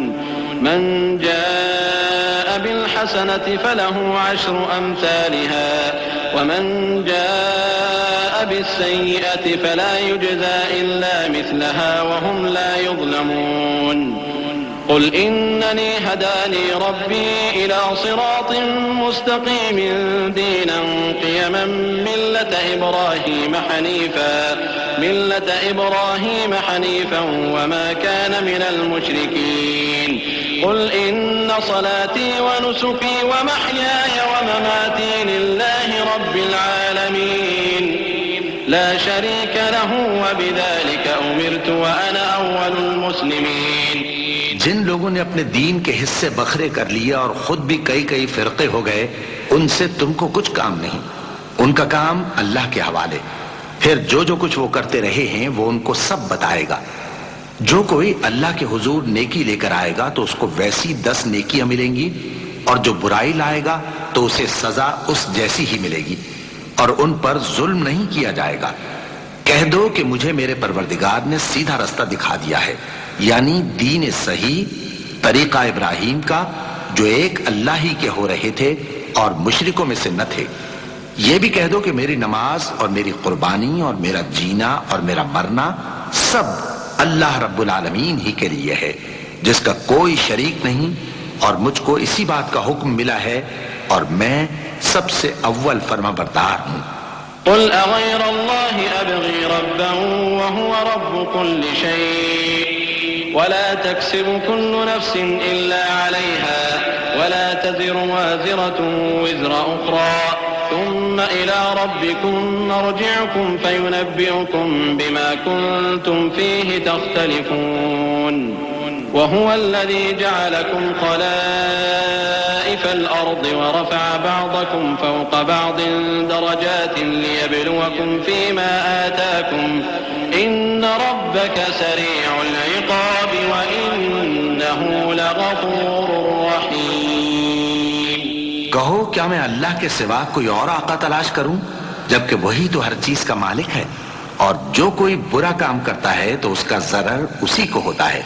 من جاء بالحسنة فله 10 أمثالها ومن جاء بالسيئة فلا يجزى إلا مثلها وهم لا يظلمون قل إنني هداني ربي إلى صراط مستقيم دينا قيما ملة إبراهيم حنيفا وما كان من المشركين قل إن صلاتي ونسكي ومحياي ومماتي لله رب العالمين لا شريك له وبذلك أمرت وأنا أول المسلمين۔ جن لوگوں نے اپنے دین کے حصے بکھرے کر لیے اور خود بھی کئی کئی فرقے ہو گئے، ان سے تم کو کچھ کام نہیں، ان کا کام اللہ کے حوالے۔ پھر جو کچھ وہ کرتے رہے ہیں وہ ان کو سب بتائے گا۔ جو کوئی اللہ کے حضور نیکی لے کر آئے گا تو اس کو ویسی 10 نیکیاں ملیں گی، اور جو برائی لائے گا تو اسے سزا اس جیسی ہی ملے گی، اور ان پر ظلم نہیں کیا جائے گا۔ کہہ دو کہ مجھے میرے پروردگار نے سیدھا رستہ دکھا دیا ہے، یعنی دین صحیح، طریقہ ابراہیم کا، جو ایک اللہ ہی کے ہو رہے تھے اور مشرکوں میں سے نہ تھے۔ یہ بھی کہہ دو کہ میری نماز اور میری قربانی اور میرا جینا اور میرا مرنا سب اللہ رب العالمین ہی کے لیے ہے، جس کا کوئی شریک نہیں، اور مجھ کو اسی بات کا حکم ملا ہے اور میں سب سے اول فرما بردار ہوں۔ قل اغیر اللہ ابغی ربا وهو رب كل شيء ولا تكسب كل نفس الا عليها ولا تزر وازرة وزر اخرى ثم الى ربكم مرجعكم فينبئكم بما كنتم فيه تختلفون وهو الذي جعلكم خلائف الأرض ورفع بعضكم فوق بعض درجات ليبلوكم فيما آتاكم إن ربك سريع العقاب وإنه لغفور رحيم۔ کہو کیا میں اللہ کے سوا کوئی اور آقا تلاش کروں، جبکہ وہی تو ہر چیز کا مالک ہے، اور جو کوئی برا کام کرتا ہے تو اس کا ضرر اسی کو ہوتا ہے،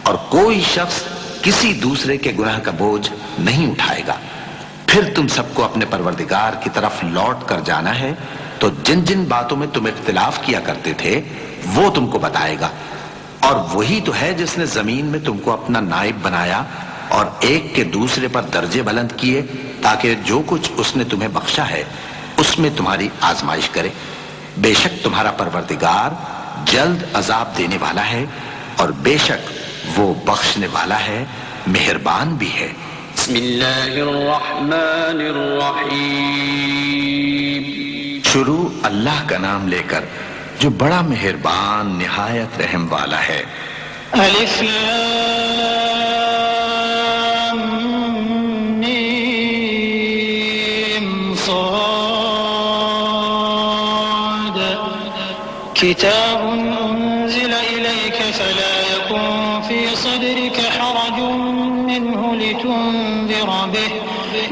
اور کوئی شخص کسی دوسرے کے گناہ کا بوجھ نہیں اٹھائے گا۔ پھر تم سب کو اپنے پروردگار کی طرف لوٹ کر جانا ہے، تو جن جن باتوں میں تم اختلاف کیا کرتے تھے وہ تم کو بتائے گا، اور وہی تو ہے جس نے زمین میں تم کو اپنا نائب بنایا اور ایک کے دوسرے پر درجے بلند کیے، تاکہ جو کچھ اس نے تمہیں بخشا ہے اس میں تمہاری آزمائش کرے۔ بے شک تمہارا پروردگار جلد عذاب دینے والا ہے، اور بے شک وہ بخشنے والا ہے، مہربان بھی ہے۔ بسم اللہ الرحمن الرحیم۔ شروع اللہ کا نام لے کر جو بڑا مہربان نہایت رحم والا ہے۔ الف لام میم صاد کتاب انزل الیک فلا یکن فی صدرک حرج منه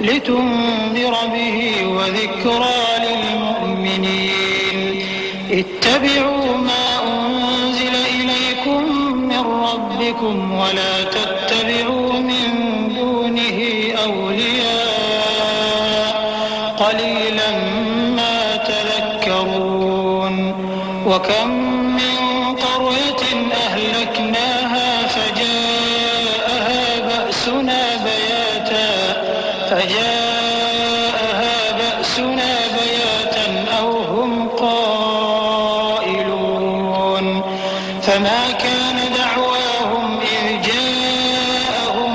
لتنذر به وذکرى للمؤمنین اتبعوا ما انزل الیکم من ربکم ولا تتبعوا من دونه اولیاء قلیلا ما تذکرون وکم من قرية أهلكناها فجاءها بأسنا بياتا أو هم قائلون فما كان دعواهم إذ جاءهم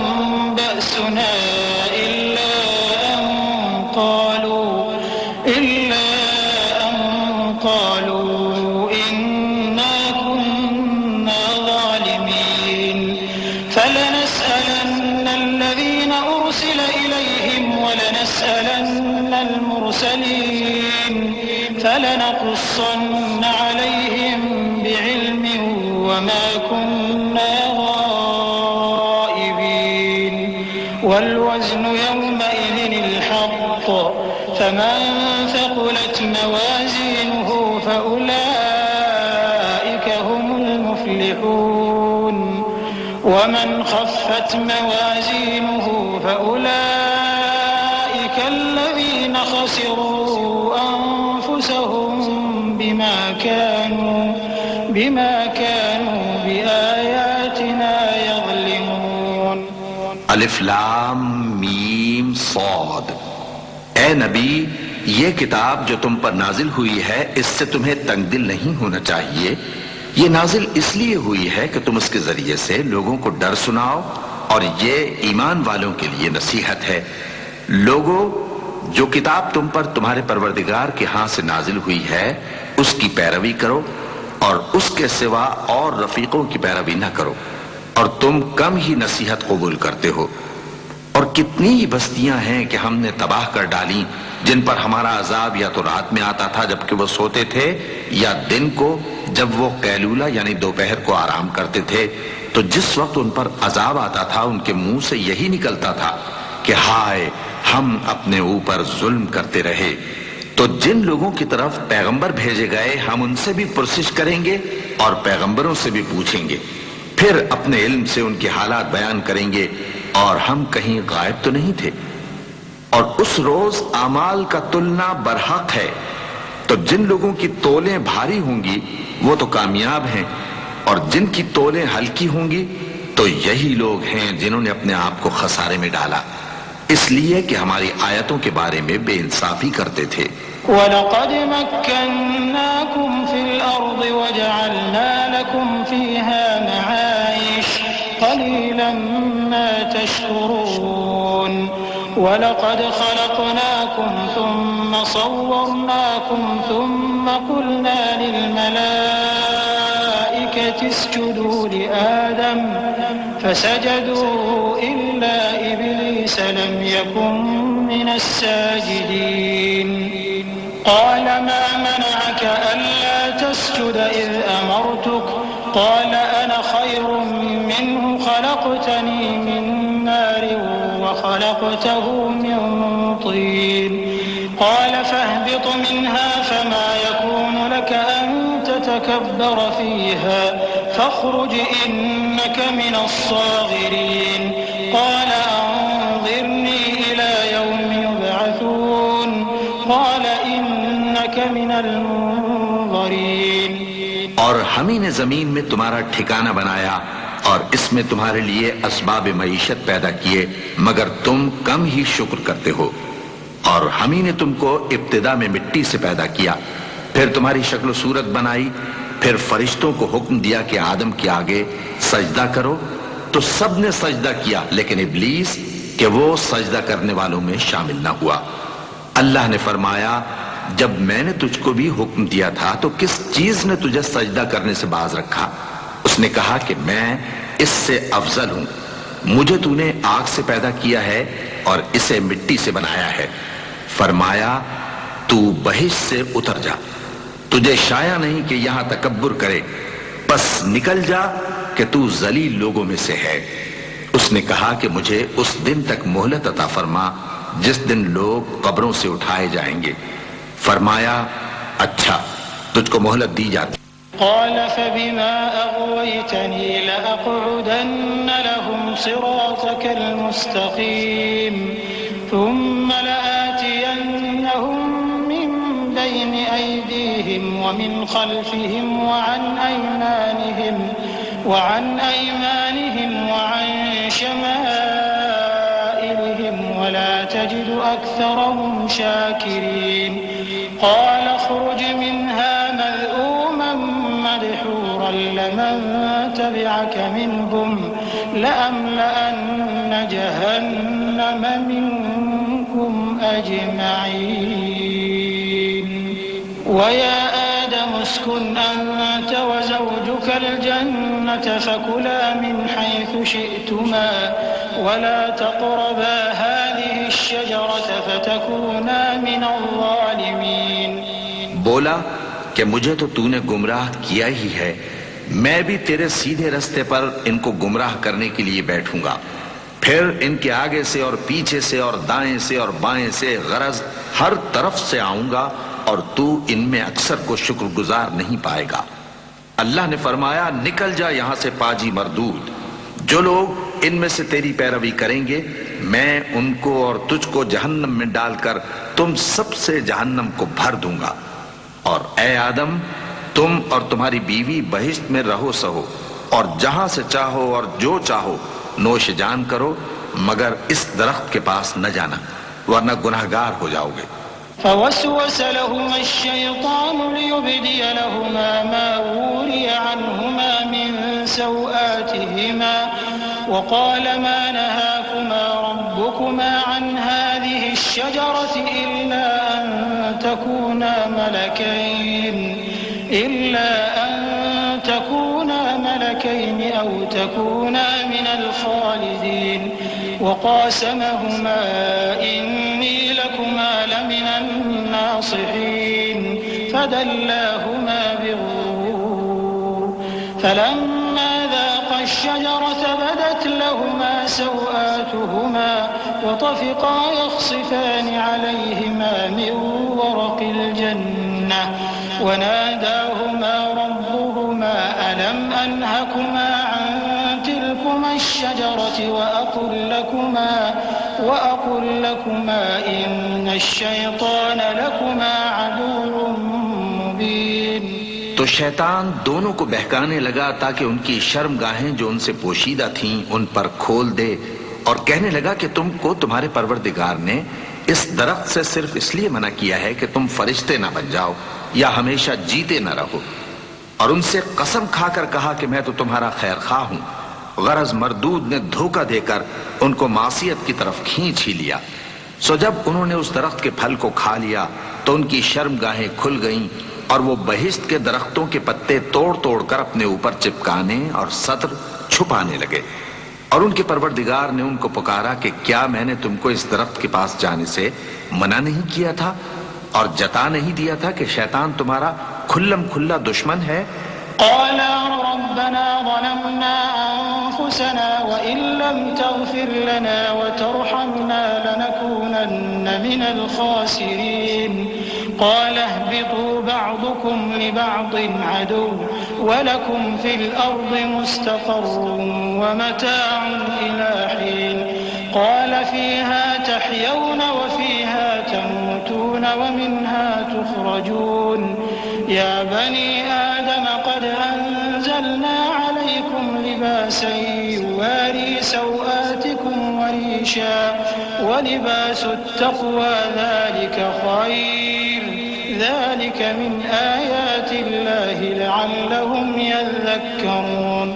بأسنا إلا أن قالوا إنا كنا ظالمين فلنسألن الذين أرسل إليهم ولنسألن المرسلين فلنقصن عليهم بعلم وما كنا غائبين والوزن يومئذ الحق فمن ثقلت موازينه فأولئك هم المفلحون ومن خفت موازينه فأولئك الذين خسروا أنفسهم بما كانوا بآياتنا يظلمون۔ الف لام میم صاد۔ اے نبی، یہ کتاب جو تم پر نازل ہوئی ہے اس سے تمہیں تنگ دل نہیں ہونا چاہیے۔ یہ نازل اس لیے ہوئی ہے کہ تم اس کے ذریعے سے لوگوں کو ڈر سناؤ، اور یہ ایمان والوں کے لیے نصیحت ہے۔ لوگوں، جو کتاب تم پر تمہارے پروردگار کے ہاں سے نازل ہوئی ہے اس کی پیروی کرو، اور اس کے سوا اور رفیقوں کی پیروی نہ کرو۔ اور تم کم ہی نصیحت قبول کرتے ہو. اور کتنی ہی بستیاں ہیں کہ ہم نے تباہ کر ڈالی جن پر ہمارا عذاب یا تو رات میں آتا تھا جبکہ وہ سوتے تھے، یا دن کو جب وہ قیلولہ یعنی دوپہر کو آرام کرتے تھے. تو جس وقت ان پر عذاب آتا تھا ان کے منہ سے یہی نکلتا تھا کہ ہائے ہم اپنے اوپر ظلم کرتے رہے. تو جن لوگوں کی طرف پیغمبر بھیجے گئے ہم ان سے بھی پرسش کریں گے اور پیغمبروں سے بھی پوچھیں گے، پھر اپنے علم سے ان کے حالات بیان کریں گے، اور ہم کہیں غائب تو نہیں تھے. اور اس روز اعمال کا تلنا برحق ہے، تو جن لوگوں کی تولیں بھاری ہوں گی وہ تو کامیاب ہیں، اور جن کی تولیں ہلکی ہوں گی تو یہی لوگ ہیں جنہوں نے اپنے آپ کو خسارے میں ڈالا، اس لیے کہ ہماری آیتوں کے بارے میں بے انصافی کرتے تھے. وَلَقَدْ مَكَّنَّاكُمْ فِي الْأَرْضِ وَجَعَلْنَا لَكُمْ فِيهَا مَعَايِشَ قَلِيلًا مَا تَشْكُرُونَ. وَلَقَدْ خَلَقْنَاكُمْ ثُمَّ صَوَّرْنَاكُمْ ثُمَّ قُلْنَا لِلْمَلَائِكَةِ اسْجُدُوا لِآدَمَ فَسَجَدُوا إِلَّا إِبْلِيسَ لَمْ يَكُنْ مِنَ السَّاجِدِينَ. قال ما منعك ألا تسجد إذ أمرتك قال أنا خير منه خلقتني من نار وخلقته من طين. قال فاهبط منها فما يكون لك أن تتكبر فيها فاخرج إنك من الصاغرين. قال أنظرني إلى يوم يبعثون. قال من المنظرین. اور ہم ہی نے زمین میں تمہارا ٹھکانہ بنایا اور اس میں تمہارے لیے اسباب معیشت پیدا کیے، مگر تم کم ہی شکر کرتے ہو. اور ہم ہی نے تم کو ابتدا میں مٹی سے پیدا کیا، پھر تمہاری شکل و صورت بنائی، پھر فرشتوں کو حکم دیا کہ آدم کے آگے سجدہ کرو، تو سب نے سجدہ کیا لیکن ابلیس کہ وہ سجدہ کرنے والوں میں شامل نہ ہوا. اللہ نے فرمایا جب میں نے تجھ کو بھی حکم دیا تھا تو کس چیز نے تجھے سجدہ کرنے سے باز رکھا؟ اس نے کہا کہ میں اس سے افضل ہوں، مجھے تو نے آگ سے پیدا کیا ہے اور اسے مٹی سے بنایا ہے. فرمایا تو بہشت سے اتر جا، تجھے شایع نہیں کہ یہاں تکبر کرے، پس نکل جا کہ تو ذلیل لوگوں میں سے ہے. اس نے کہا کہ مجھے اس دن تک مہلت عطا فرما جس دن لوگ قبروں سے اٹھائے جائیں گے. فرمایا اچھا تجھ کو مہلت دی جاتی. قال فبما أغويتني لأقعدن لهم صراطك المستقيم ثم لآتينهم من بين أيديهم ومن خلفهم وعن أيمانهم وعن شمائلهم ولا تجد أكثرهم شاكرين. قال اخرج منها مذءوما مدحورا لمن تبعك منهم لأملأن جهنم منكم أجمعين. ويا آدم اسكن أنت وزوجك الجنة فكلا من حيث شئتما ولا تقربا هذه الشجرة فتكونا من الظالمين. بولا کہ مجھے تو نے گمراہ کیا ہی ہے، میں بھی تیرے سیدھے رستے پر ان کو گمراہ کرنے کے لیے بیٹھوں گا، پھر ان کے آگے سے اور پیچھے سے اور دائیں سے اور بائیں سے غرض ہر طرف سے آؤں گا اور تو ان میں اکثر کو شکر گزار نہیں پائے گا. اللہ نے فرمایا نکل جا یہاں سے پاجی مردود، جو لوگ ان میں سے تیری پیروی کریں گے میں ان کو اور تجھ کو جہنم میں ڈال کر تم سب سے جہنم کو بھر دوں گا. اور اے آدم تم اور تمہاری بیوی بہشت میں رہو سہو اور جہاں سے چاہو اور جو چاہو نوش جان کرو، مگر اس درخت کے پاس نہ جانا ورنہ گناہگار ہو جاؤ گے. فوسوس لهما الشيطان ليبدي لهما ما وري عنهما من سوآتهما وقال ما نهاكما ربكما عن هذه الشجرة إلا أن تكونا ملكين أو وتكونا من الخالدين وقاسمهما إني لكما لمن الناصحين فدلاهما بغرور فلما ذاقا الشجرة بدت لهما سوآتهما وطفقا يخصفان عليهما من ورق الجنة وناداهما ربهما ألم أنهكما عن تلكما الشجرة وأقل لكما إن الشيطان لكما عدو مبين. تو شیطان دونوں کو بہکانے لگا تاکہ ان کی شرمگاہیں جو ان سے پوشیدہ تھیں ان پر کھول دے، اور کہنے لگا کہ تم کو تمہارے پروردگار نے اس درخت سے صرف اس لیے منع کیا ہے کہ تم فرشتے نہ بن جاؤ یا ہمیشہ جیتے نہ رہو. اور ان سے قسم کھا کر کہا کہ میں تو تمہارا خیر خواہ ہوں. غرض مردود نے دھوکہ دے کر ان کو معصیت کی طرف کھینچ ہی لیا. سو جب انہوں نے اس درخت کے پھل کو کھا لیا تو ان کی شرمگاہیں کھل گئیں اور وہ بہشت کے درختوں کے پتے توڑ توڑ کر اپنے اوپر چپکانے اور سطر چھپانے لگے. اور ان کے پروردگار نے ان کو پکارا کہ کیا میں نے تم کو اس درخت کے پاس جانے سے منع نہیں کیا تھا اور جتا نہیں دیا تھا کہ شیطان تمہارا کھلم کھلا دشمن ہے؟ قالا ربنا ظلمنا أنفسنا وإن لم تغفر لنا وترحمنا لنكونن من الخاسرين. قال اهبطوا بعضكم لبعض عدو ولكم في الأرض مستقر ومتاع إلى حين. قال فيها تحيون وفيها تموتون ومنها تخرجون. يا بني آدم قد أنزلنا عليكم لباسا يواري سوآتكم وريشا ولباس التقوى ذلك خير ذلك من آيات الله لعلهم يذكرون.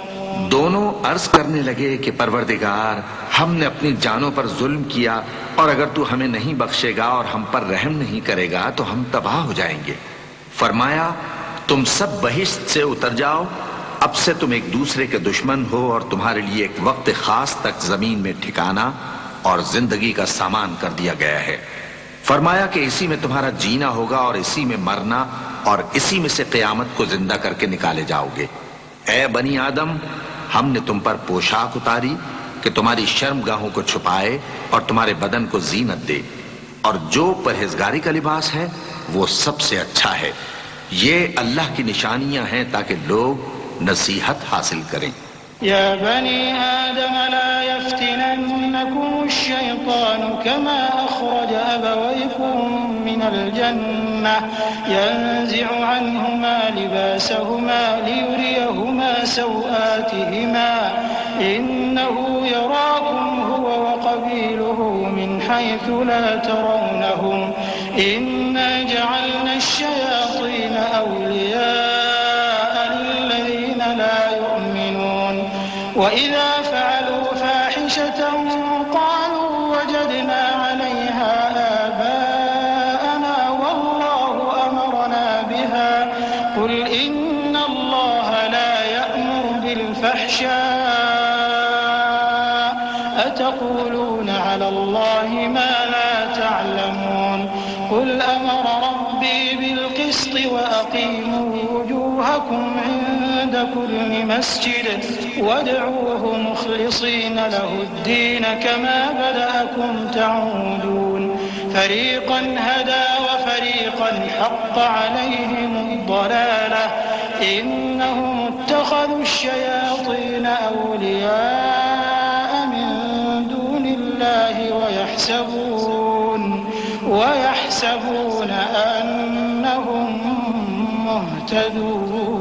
دونوں عرض کرنے لگے کہ پروردگار ہم نے اپنی جانوں پر ظلم کیا، اور اگر تو ہمیں نہیں بخشے گا اور ہم پر رحم نہیں کرے گا تو ہم تباہ ہو جائیں گے. فرمایا تم سب بہشت سے اتر جاؤ، اب سے تم ایک دوسرے کے دشمن ہو اور تمہارے لیے ایک وقت خاص تک زمین میں ٹھکانا اور زندگی کا سامان کر دیا گیا ہے. فرمایا کہ اسی میں تمہارا جینا ہوگا اور اسی میں مرنا اور اسی میں سے قیامت کو زندہ کر کے نکالے جاؤ گے. اے بنی آدم، ہم نے تم پر پوشاک اتاری کہ تمہاری شرمگاہوں کو چھپائے اور تمہارے بدن کو زینت دے، اور جو پرہیزگاری کا لباس ہے وہ سب سے اچھا ہے. یہ اللہ کی نشانیاں ہیں تاکہ لوگ نصیحت حاصل کریں. يا بني آدم لا يفتننكم الشيطان كما أخرج أبويكم من الجنة ينزع عنهما لباسهما ليريهما سوآتهما إنه يراكم هو وقبيله من حيث لا ترونهم إنا جعلنا الشياطين أولياء للذين لا يؤمنون وإذا فعلوا فاحشة قالوا وجدنا عليها آباءنا والله أمرنا بها قل إن الله لا يأمر بالفحشاء أتقولون على الله ما لا تعلمون قل أمر ربي بالقسط وأقيموا وجوهكم عند كل مسجد وادعوه مخلصين له الدين كما بدأكم تعودون فريقا هدى وفريقا حق عليهم الضلالة إنهم اتخذوا الشياطين أولياء من دون الله ويحسبون أنهم مهتدون.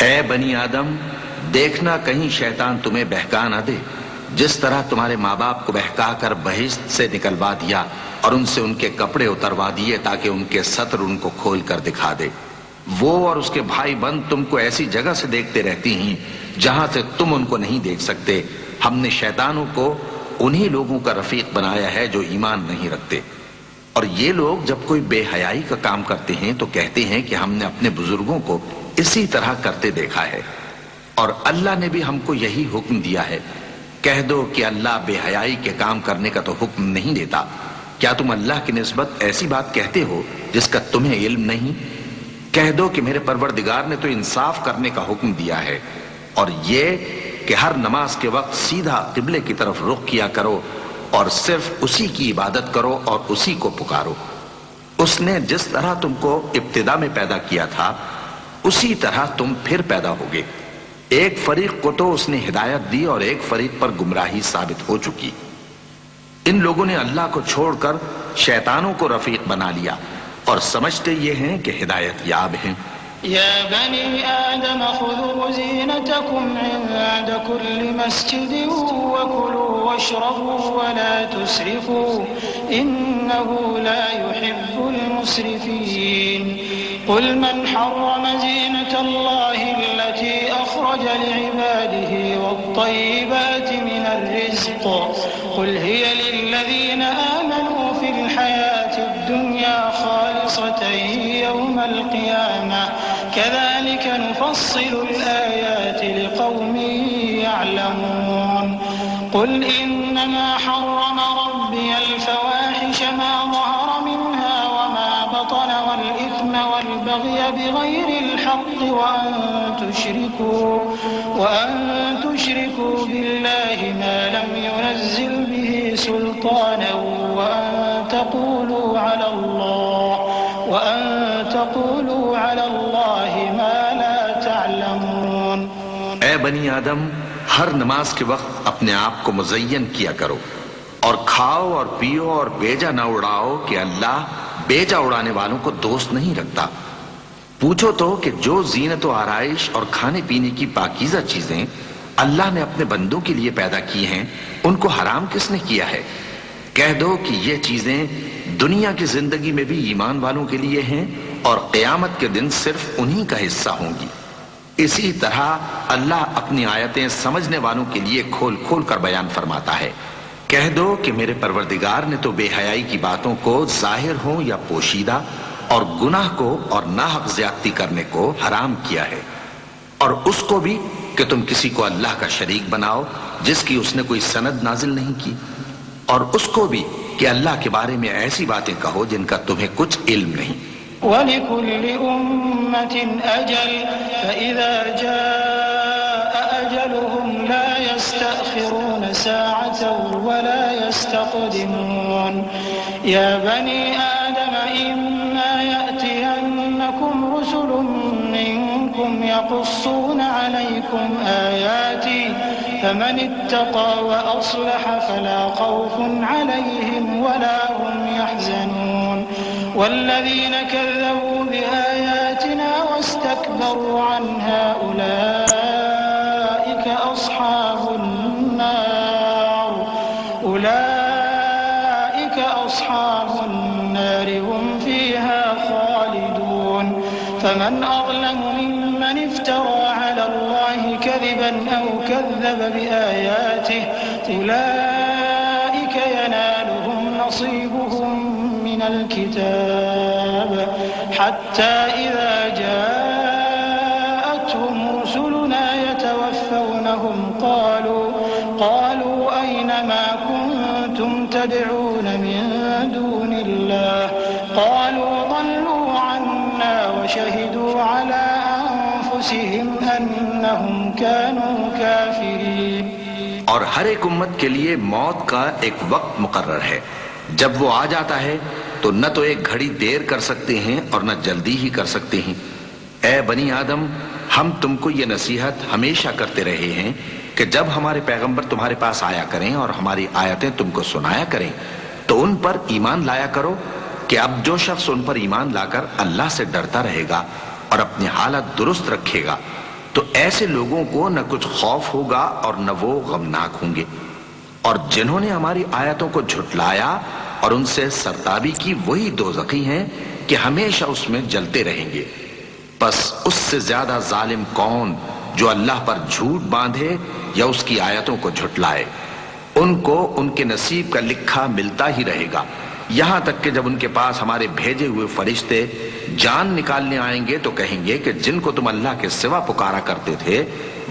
اے بنی آدم، دیکھنا کہیں شیطان تمہیں بہکا نہ دے، جس طرح تمہارے ماں باپ کو بہکا کر بہشت سے نکلوا دیا اور ان سے ان کے کپڑے اتروا دیے تاکہ ان کے ستر ان کو کھول کر دکھا دے. وہ اور اس کے بھائی بند تم کو ایسی جگہ سے دیکھتے رہتی ہیں جہاں سے تم ان کو نہیں دیکھ سکتے. ہم نے شیطانوں کو انہی لوگوں کا رفیق بنایا ہے جو ایمان نہیں رکھتے. اور یہ لوگ جب کوئی بے حیائی کا کام کرتے ہیں تو کہتے ہیں کہ ہم نے اپنے بزرگوں کو اسی طرح کرتے دیکھا ہے. اور اللہ نے بھی ہم کو یہی حکم دیا ہے، کہہ دو کہ اللہ بے حیائی کے کام کرنے کا تو حکم نہیں دیتا، کیا تم اللہ کی نسبت ایسی بات کہتے ہو جس کا تمہیں علم نہیں؟ کہہ دو کہ میرے پروردگار نے تو انصاف کرنے کا حکم دیا ہے، اور یہ کہ ہر نماز کے وقت سیدھا قبلے کی طرف رخ کیا کرو اور صرف اسی کی عبادت کرو اور اسی کو پکارو۔ اس نے جس طرح تم کو ابتدا میں پیدا کیا تھا اسی طرح تم پھر پیدا ہوگے۔ ایک فریق کو تو اس نے ہدایت دی اور ایک فریق پر گمراہی ثابت ہو چکی۔ ان لوگوں نے اللہ کو چھوڑ کر شیطانوں کو رفیق بنا لیا اور سمجھتے یہ ہیں کہ ہدایت یاب ہیں۔ يا بني آدم خذوا زينتكم عند كل مسجد وكلوا واشربوا ولا تسرفوا إنه لا يحب المسرفين قل من حرم زينة الله التي أخرج لعباده والطيبات من الرزق قل هي للذين آمنوا في الحياة الدنيا خالصة يوم القيامة كذلك نفصل الآيات لقوم يعلمون قل إنما حرم ربي الفواحش ما ظهر منها وما بطن والإثم والبغي بغير الحق وأن تشركوا بالله ما لم ينزل به سلطانا وأن تقولوا على الله ما لا تعلمون۔ اے بنی آدم، ہر نماز کے وقت اپنے آپ کو مزین کیا کرو اور کھاؤ اور پیو اور بیجا نہ اڑاؤ کہ اللہ بیجا اڑانے والوں کو دوست نہیں رکھتا۔ پوچھو تو کہ جو زینت و آرائش اور کھانے پینے کی پاکیزہ چیزیں اللہ نے اپنے بندوں کے لیے پیدا کی ہیں ان کو حرام کس نے کیا ہے؟ کہہ دو کہ یہ چیزیں دنیا کی زندگی میں بھی ایمان والوں کے لیے ہیں اور قیامت کے دن صرف انہی کا حصہ ہوں گی۔ اسی طرح اللہ اپنی آیتیں سمجھنے والوں کے لیے کھول کھول کر بیان فرماتا ہے۔ کہہ دو کہ میرے پروردگار نے تو بے حیائی کی باتوں کو ظاہر ہوں یا پوشیدہ اور گناہ کو اور ناحق زیادتی کرنے کو حرام کیا ہے، اور اس کو بھی کہ تم کسی کو اللہ کا شریک بناؤ جس کی اس نے کوئی سند نازل نہیں کی، اور اس کو بھی کہ اللہ کے بارے میں ایسی باتیں کہو جن کا تمہیں کچھ علم نہیں۔ وَلِكُلِّ أُمَّةٍ أَجَلٌ فَإِذَا جَاءَ أَجَلُهُمْ لَا يَسْتَأْخِرُونَ سَاعَةً وَلَا يَسْتَقْدِمُونَ يَا بَنِي آدَمَ إِمَّا يَأْتِيَنَّكُمْ رُسُلٌ مِّنكُمْ يَقُصُّونَ عَلَيْكُمْ آيَاتِي فمن اتقى وأصلح فلا خوف عليهم ولا هم يحزنون والذين كذبوا بآياتنا واستكبروا عنها أولئك أصحاب النار هم فيها خالدون فمن أظلم ممن افترى على الله كذبا أو كذب بآياته أولئك ينالهم نصيبهم من الكتاب حتى إذا جاءتهم رسلنا يتوفونهم قالوا أين ما كنتم تدعون من دون الله قالوا ضلوا عنا وشهدوا على أنفسهم أنهم كانوا كافرين۔ اور ہر ایک امت کے لیے موت کا ایک وقت مقرر ہے، جب وہ آ جاتا ہے تو نہ تو ایک گھڑی دیر کر سکتے ہیں اور نہ جلدی ہی کر سکتے ہیں۔ اے بنی آدم، ہم تم کو یہ نصیحت ہمیشہ کرتے رہے ہیں کہ جب ہمارے پیغمبر تمہارے پاس آیا کریں اور ہماری آیتیں تم کو سنایا کریں تو ان پر ایمان لایا کرو کہ اب جو شخص ان پر ایمان لا کر اللہ سے ڈرتا رہے گا اور اپنی حالت درست رکھے گا تو ایسے لوگوں کو نہ کچھ خوف ہوگا اور نہ وہ غمناک ہوں گے، اور جنہوں نے ہماری آیتوں کو جھٹلایا اور ان سے سرتابی کی وہی دوزخی ہیں کہ ہمیشہ اس میں جلتے رہیں گے۔ پس اس سے زیادہ ظالم کون جو اللہ پر جھوٹ باندھے یا اس کی آیتوں کو جھٹلائے؟ ان کو ان کے نصیب کا لکھا ملتا ہی رہے گا، یہاں تک کہ جب ان کے پاس ہمارے بھیجے ہوئے فرشتے جان نکالنے آئیں گے تو کہیں گے کہ جن کو تم اللہ کے سوا پکارا کرتے تھے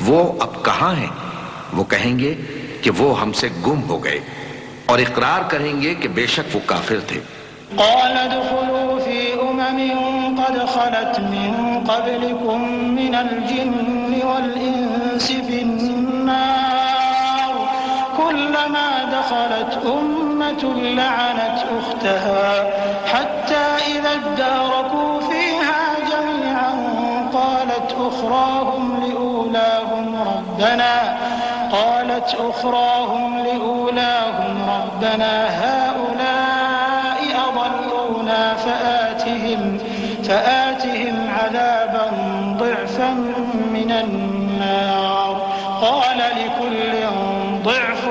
وہ اب کہاں ہیں؟ وہ کہیں گے کہ وہ ہم سے گم ہو گئے، اور اقرار کریں گے کہ بے شک وہ کافر تھے۔ قال ادخلوا في قد خلت من قبلكم من الجن والإنس في النار كلما دخلت أمة لعنت أختها حتى إذا اداركوا فيها جميعا قالت أخراهم لأولاهم ربنا هؤلاء أضلونا فآتهم عذابا ضعفا من النار قال لكل ضعف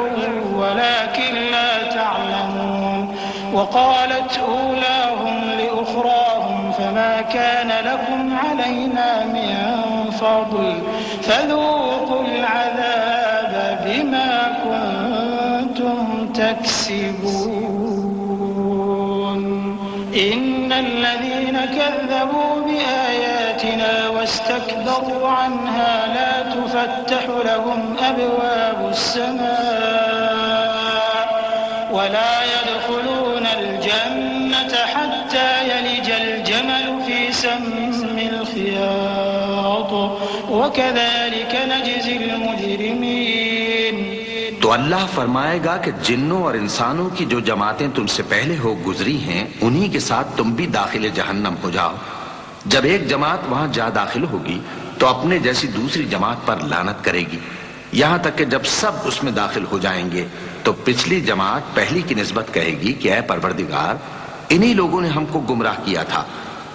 ولكن لا تعلمون وقالت أولاهم لأخراهم فما كان لكم علينا من فضل فذوقوا العذاب بما كنتم تكسبون إن الذين كذبوا بآياتنا واستكبروا عنها لا تفتح لهم أبواب السماء ولا يدخلون الجنة حتى يلج الجمل في سم الخياط وكذلك نجزي المجرمين۔ تو اللہ فرمائے گا کہ جنوں اور انسانوں کی جو جماعتیں تم سے پہلے ہو گزری ہیں انہی کے ساتھ تم بھی داخل جہنم ہو جاؤ۔ جب ایک جماعت وہاں جا داخل ہوگی تو اپنے جیسی دوسری جماعت پر لعنت کرے گی، یہاں تک کہ جب سب اس میں داخل ہو جائیں گے تو پچھلی جماعت پہلی کی نسبت کہے گی کہ اے پروردگار، انہی لوگوں نے ہم کو گمراہ کیا تھا،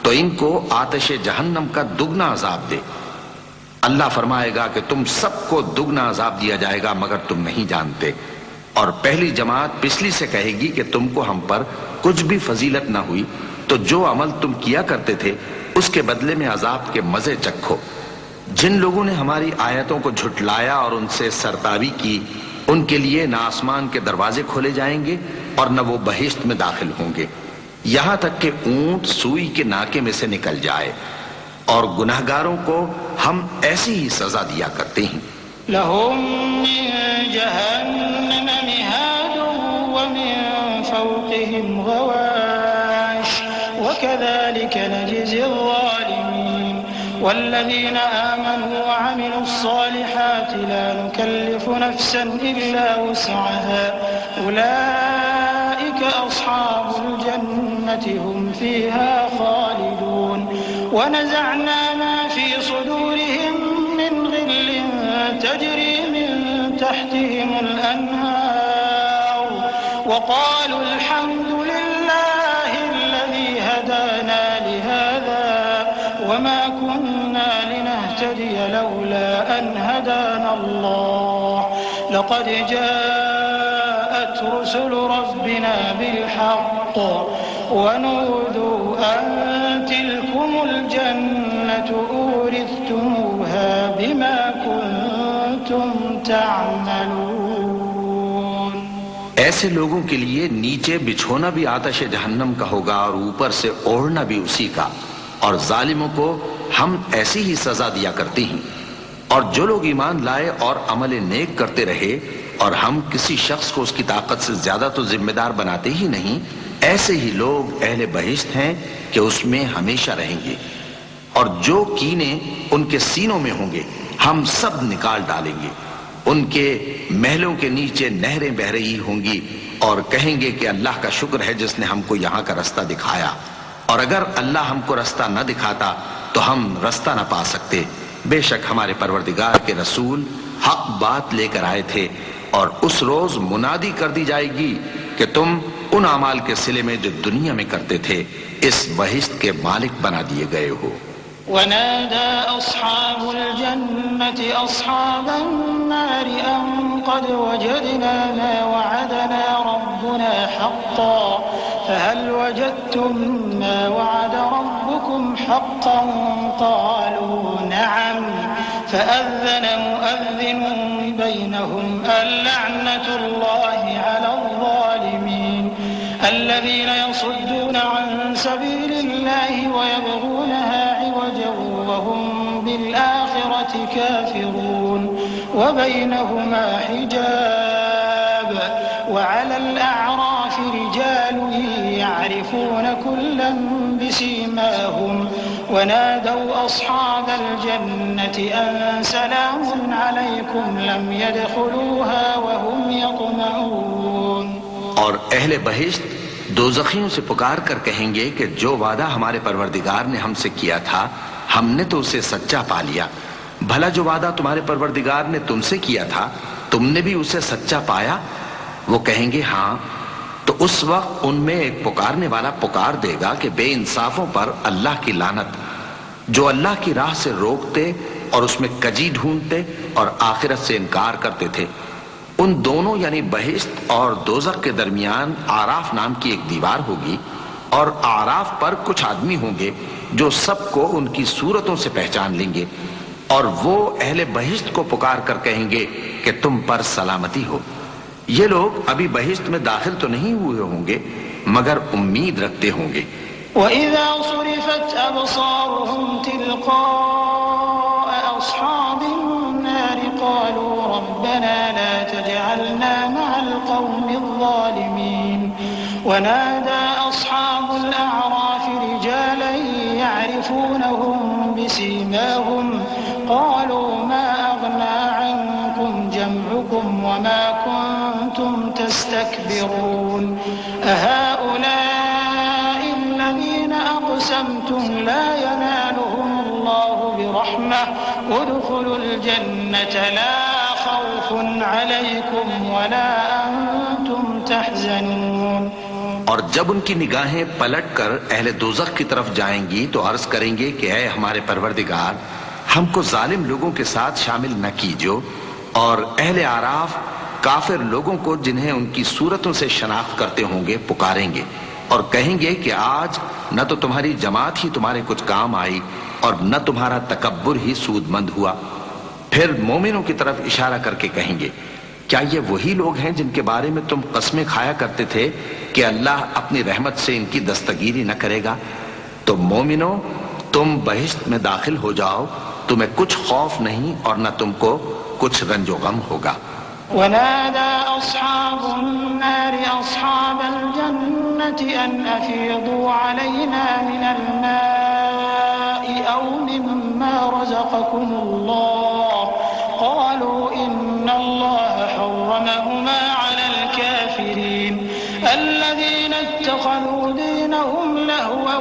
تو ان کو آتش جہنم کا دگنا عذاب دے۔ اللہ فرمائے گا کہ تم سب کو دگنا عذاب دیا جائے گا مگر تم نہیں جانتے، اور پہلی جماعت پچھلی سے کہے گی کہ تم کو ہم پر کچھ بھی فضیلت نہ ہوئی، تو جو عمل تم کیا کرتے تھے اس کے بدلے میں عذاب کے مزے چکھو۔ جن لوگوں نے ہماری آیتوں کو جھٹلایا اور ان سے سرتابی کی، ان کے لیے نہ آسمان کے دروازے کھولے جائیں گے اور نہ وہ بہشت میں داخل ہوں گے، یہاں تک کہ اونٹ سوئی کے ناکے میں سے نکل جائے، اور گناہگاروں کو ہم ایسی ہی سزا دیا کرتے ہیں۔ لهم من جهنم مهاد ومن فوقهم غواش وكذلك نجزي الظالمين والذين آمنوا وعملوا الصالحات لا نكلف نفسا إلا وسعها أولئك أصحاب الجنة هم فيها خالدون ونزعنا ما في صدورهم من غل تجري من تحتهم الأنهار وقالوا الحمد لله الذي هدانا لهذا وما كنا لنهتدي لولا أن هدانا الله لقد جاءت رسل ربنا بالحق ونودوا أن تلكم الجنة أورثتموها بما كنتم تعملون۔ ایسے لوگوں کے لیے نیچے بچھونا بھی آتش جہنم کا ہوگا اور اوپر سے اوڑھنا بھی اسی کا، اور ظالموں کو ہم ایسی ہی سزا دیا کرتے ہیں۔ اور جو لوگ ایمان لائے اور عمل نیک کرتے رہے اور ہم کسی شخص کو اس کی طاقت سے زیادہ تو ذمہ دار بناتے ہی نہیں، ایسے ہی لوگ اہل بہشت ہیں کہ اس میں ہمیشہ رہیں گے، اور جو کینے ان کے سینوں میں ہوں گے ہم سب نکال ڈالیں گے۔ ان کے محلوں کے نیچے نہریں بہہ رہی ہوں گی اور کہیں گے کہ اللہ کا شکر ہے جس نے ہم کو یہاں کا رستہ دکھایا، اور اگر اللہ ہم کو رستہ نہ دکھاتا تو ہم رستہ نہ پا سکتے۔ بے شک ہمارے پروردگار کے رسول حق بات لے کر آئے تھے، اور اس روز منادی کر دی جائے گی کہ تم ان اعمال کے صلے میں جو دنیا میں کرتے تھے اس بہشت کے مالک بنا دیے گئے ہو۔ ونادى أصحاب الجنة أصحاب النار أن قد وجدنا ما وعدنا ربنا حقا فهل وجدتم ما وعد ربكم حقا قالوا نعم فأذن مؤذن بينهم اللعنة الله على الظالمين الذين يصدون عن سبيل الله ويبغونها عوجا وهم بالآخرة كافرون وبينهما حجاب وعلى الأعراف رجال يعرفون كلا بسيماهم ونادوا أصحاب الجنة أن سلام عليكم لم يدخلوها وهم يطمعون. اور اہل بہشت دوزخیوں سے پکار کر کہیں گے کہ جو وعدہ ہمارے پروردگار نے ہم سے کیا تھا ہم نے تو اسے سچا پا لیا. بھلا جو وعدہ تمہارے پروردگار نے تم سے کیا تھا تم نے بھی اسے سچا پایا؟ وہ کہیں گے ہاں. تو اس وقت ان میں ایک پکارنے والا پکار دے گا کہ بے انصافوں پر اللہ کی لعنت، جو اللہ کی راہ سے روکتے اور اس میں کجی ڈھونڈتے اور آخرت سے انکار کرتے تھے. ان دونوں یعنی بہشت اور دوزخ کے درمیان آراف نام کی ایک دیوار ہوگی، اور آراف پر کچھ آدمی ہوں گے جو سب کو ان کی صورتوں سے پہچان لیں گے، اور وہ اہل بہشت کو پکار کر کہیں گے کہ تم پر سلامتی ہو. یہ لوگ ابھی بہشت میں داخل تو نہیں ہوئے ہوں گے مگر امید رکھتے ہوں گے. وَإِذَا صُرِفَتْ أَبْصَارُهُمْ تِلْقَاءَ أَصْحَابِ النَّارِ قَالُوا رَبَّنَا لَا تَجْعَلْنَا مَعَ الْقَوْمِ الظَّالِمِينَ. وَنَادَى أَصْحَابُ الْأَعْرَافِ رِجَالًا يَعْرِفُونَهُم بِسِيمَاهُمْ قَالُوا مَا أَغْنَى عَنكُمْ جَمْعُكُمْ وَمَا كُنتُمْ تَسْتَكْبِرُونَ أَهَؤُلَاءِ الَّذِينَ أَقْسَمْتُمْ لَا يَنَالُهُمُ اللَّهُ بِرَحْمَةٍ ادْخُلُوا الْجَنَّةَ لَا خَوْفٌ عَلَيْكُمْ وَلَا أَنْتُمْ تَحْزَنُونَ. اور جب ان کی نگاہیں پلٹ کر اہل دوزخ کی طرف جائیں گی تو عرض کریں گے کہ اے ہمارے پروردگار، ہم کو ظالم لوگوں کے ساتھ شامل نہ کیجو. اور اہل آراف کافر لوگوں کو جنہیں ان کی صورتوں سے شناخت کرتے ہوں گے پکاریں گے اور کہیں گے کہ آج نہ تو تمہاری جماعت ہی تمہارے کچھ کام آئی اور نہ تمہارا تکبر ہی سود مند ہوا. پھر مومنوں کی طرف اشارہ کر کے کہیں گے کیا یہ وہی لوگ ہیں جن کے بارے میں تم قسمیں کھایا کرتے تھے کہ اللہ اپنی رحمت سے ان کی دستگیری نہ کرے گا؟ تو مومنوں، تم بہشت میں داخل ہو جاؤ، تمہیں کچھ خوف نہیں اور نہ تم کو کچھ رنج و غم ہوگا. ونادى أصحاب النار أصحاب الجنة أن أفيضوا علينا من الماء أو مما رزقكم الله قالوا إن الله حرمهما على الكافرين الذين اتخذوا دينهم لهوا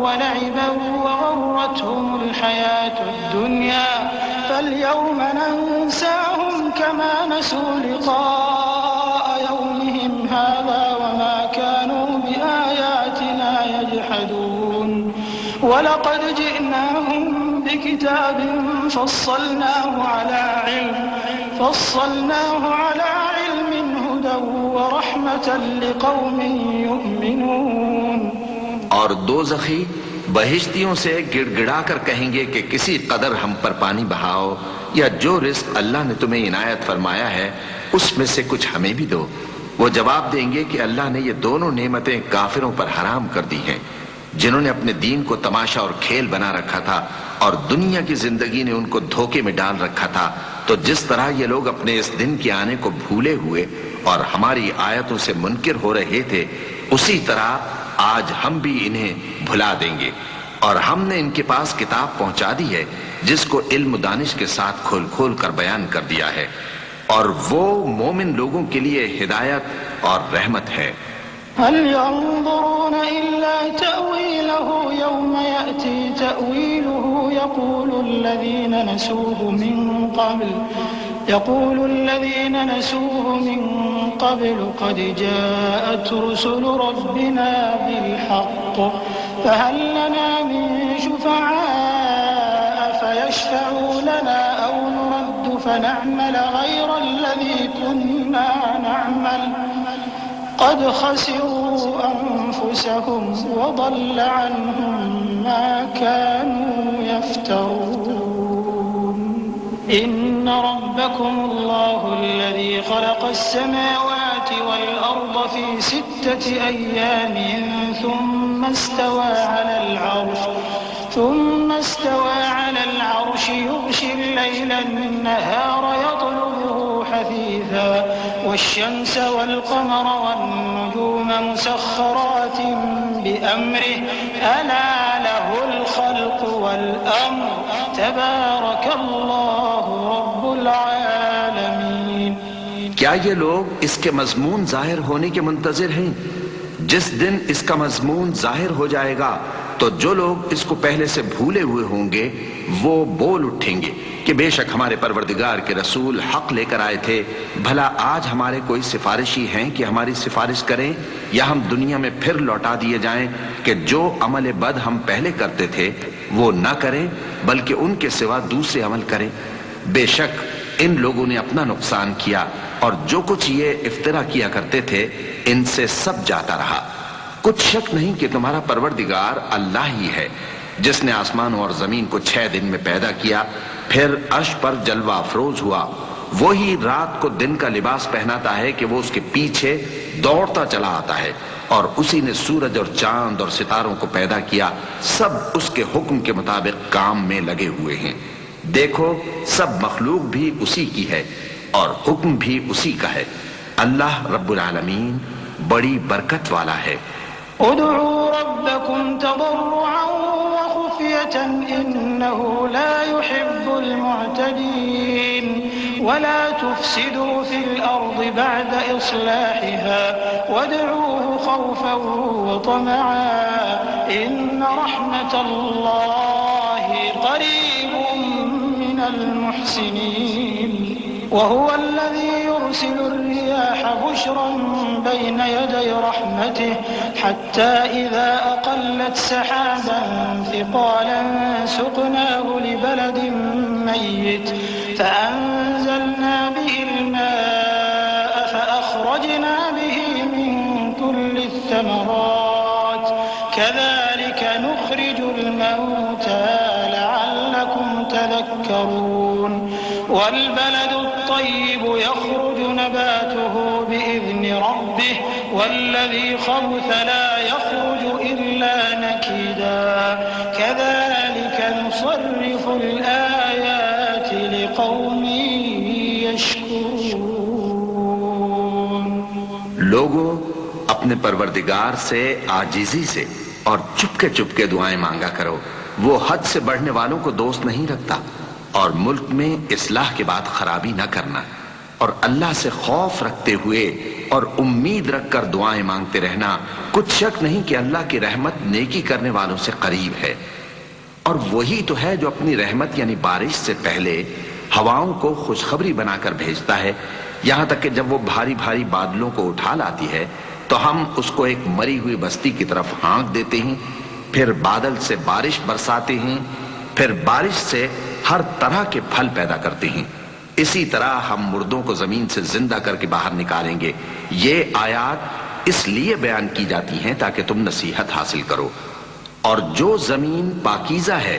ولعبا وغرتهم الحياة الدنيا فاليوم ننساهم كما نسوا لقاء يومهم هذا وما كانوا بآياتنا يجحدون ولقد جئناهم بكتاب فصلناه على علم هدى ورحمة لقوم يؤمنون. اور دوزخی بہشتیوں سے گڑ گڑا کر کہیں گے کہ کسی قدر ہم پر پانی بہاؤ یا جو رزق اللہ نے تمہیں عنایت فرمایا ہے اس میں سے کچھ ہمیں بھی دو. وہ جواب دیں گے کہ اللہ نے یہ دونوں نعمتیں کافروں پر حرام کر دی ہیں جنہوں نے اپنے دین کو تماشا اور کھیل بنا رکھا تھا اور دنیا کی زندگی نے ان کو دھوکے میں ڈال رکھا تھا. تو جس طرح یہ لوگ اپنے اس دن کے آنے کو بھولے ہوئے اور ہماری آیتوں سے منکر ہو رہے تھے اسی طرح آج ہم بھی انہیں بھلا دیں گے. اور ہم نے ان کے پاس کتاب پہنچا دی ہے جس کو علم و دانش کے ساتھ کھول کھول کر بیان کر دیا ہے اور وہ مومن لوگوں کے لیے ہدایت اور رحمت ہے. هل ينظرون إلا تأويله يوم يأتي تأويله يقول الذين نسوه من قبل قد جاءت رسل ربنا بالحق فهل لنا من شفعاء فيشفعوا لنا أو نرد فنعمل غير الذي كنا نعمل قد خسروا أنفسهم وضل عنهم ما كانوا يفترون. إن ربكم الله الذي خلق السماوات والأرض في 6 أيام ثم استوى على العرش يغشي الليل النهار يطلبه حثيثا والشمس والقمر والنجوم مسخرات بأمره ألا له الخلق والأمر تبارك الله رب العالمين. کیا یہ لوگ اس کے مضمون ظاہر ہونے کے منتظر ہیں؟ جس دن اس کا مضمون ظاہر ہو جائے گا تو جو لوگ اس کو پہلے سے بھولے ہوئے ہوں گے وہ بول اٹھیں گے کہ بے شک ہمارے پروردگار کے رسول حق لے کر آئے تھے. بھلا آج ہمارے کوئی سفارشی ہیں کہ ہماری سفارش کریں، یا ہم دنیا میں پھر لوٹا دیے جائیں کہ جو عمل بد ہم پہلے کرتے تھے وہ نہ کریں بلکہ ان کے سوا دوسرے عمل کریں. بے شک ان لوگوں نے اپنا نقصان کیا اور جو کچھ یہ افترا کیا کرتے تھے ان سے سب جاتا رہا. کچھ شک نہیں کہ تمہارا پروردگار اللہ ہی ہے جس نے آسمانوں اور زمین کو 6 دن میں پیدا کیا، پھر عرش پر جلوہ افروز ہوا. وہی رات کو دن کا لباس پہناتا ہے کہ وہ اس کے پیچھے دوڑتا چلا آتا ہے، اور اسی نے سورج اور چاند اور ستاروں کو پیدا کیا. سب اس کے حکم کے مطابق کام میں لگے ہوئے ہیں. دیکھو سب مخلوق بھی اسی کی ہے اور حکم بھی اسی کا ہے. اللہ رب العالمین بڑی برکت والا ہے. ادعوا ربكم تضرعا وخفية إنه لا يحب المعتدين ولا تفسدوا في الأرض بعد إصلاحها وادعوه خوفا وطمعا إن رحمة الله قريب من المحسنين. وهو الذي يرسل الرياح بشرا بين يدي رحمته حتى إذا أقلت سحابا ثقالا سقناه لبلد ميت فأنزلنا به الماء فأخرجنا به من كل الثمرات كذلك نخرج الموتى لعلكم تذكرون. والبلد الطيب يخرج نباته بإذن ربه والذي خبث لا يخرج إلا نكدا كذلك نصرف الآيات لقوم يشكرون. لوگوں اپنے پروردگار سے عاجزی سے اور چپکے چپکے دعائیں مانگا کرو. وہ حد سے بڑھنے والوں کو دوست نہیں رکھتا، اور ملک میں اصلاح کے بعد خرابی نہ کرنا، اور اللہ سے خوف رکھتے ہوئے اور امید رکھ کر دعائیں مانگتے رہنا. کچھ شک نہیں کہ اللہ کی رحمت نیکی کرنے والوں سے قریب ہے. اور وہی تو ہے جو اپنی رحمت یعنی بارش سے پہلے ہواؤں کو خوشخبری بنا کر بھیجتا ہے، یہاں تک کہ جب وہ بھاری بھاری بادلوں کو اٹھا لاتی ہے تو ہم اس کو ایک مری ہوئی بستی کی طرف ہانک دیتے ہیں، پھر بادل سے بارش برساتے ہیں، پھر بارش سے ہر طرح کے پھل پیدا کرتے ہیں. اسی طرح ہم مردوں کو زمین سے زندہ کر کے باہر نکالیں گے. یہ آیات اس لیے بیان کی جاتی ہیں تاکہ تم نصیحت حاصل کرو. اور جو زمین پاکیزہ ہے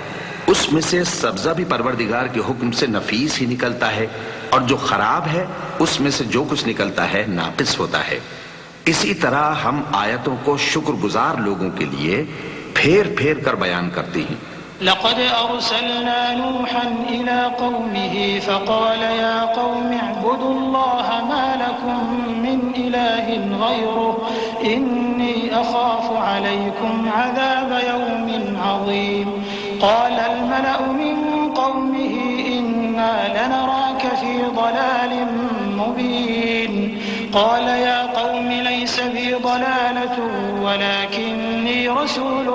اس میں سے سبزہ بھی پروردگار کے حکم سے نفیس ہی نکلتا ہے، اور جو خراب ہے اس میں سے جو کچھ نکلتا ہے ناقص ہوتا ہے. اسی طرح ہم آیتوں کو شکر گزار لوگوں کے لیے پھیر پھیر کر بیان کرتے ہیں. لقد أرسلنا نوحا إلى قومه فقال يا قوم اعبدوا الله ما لكم من إله غيره إني أخاف عليكم عذاب يوم عظيم. قال الملأ من قومه إنا لنراك في ضلال مبين. قال يا قوم ليس بي ضلالة ولكني رسول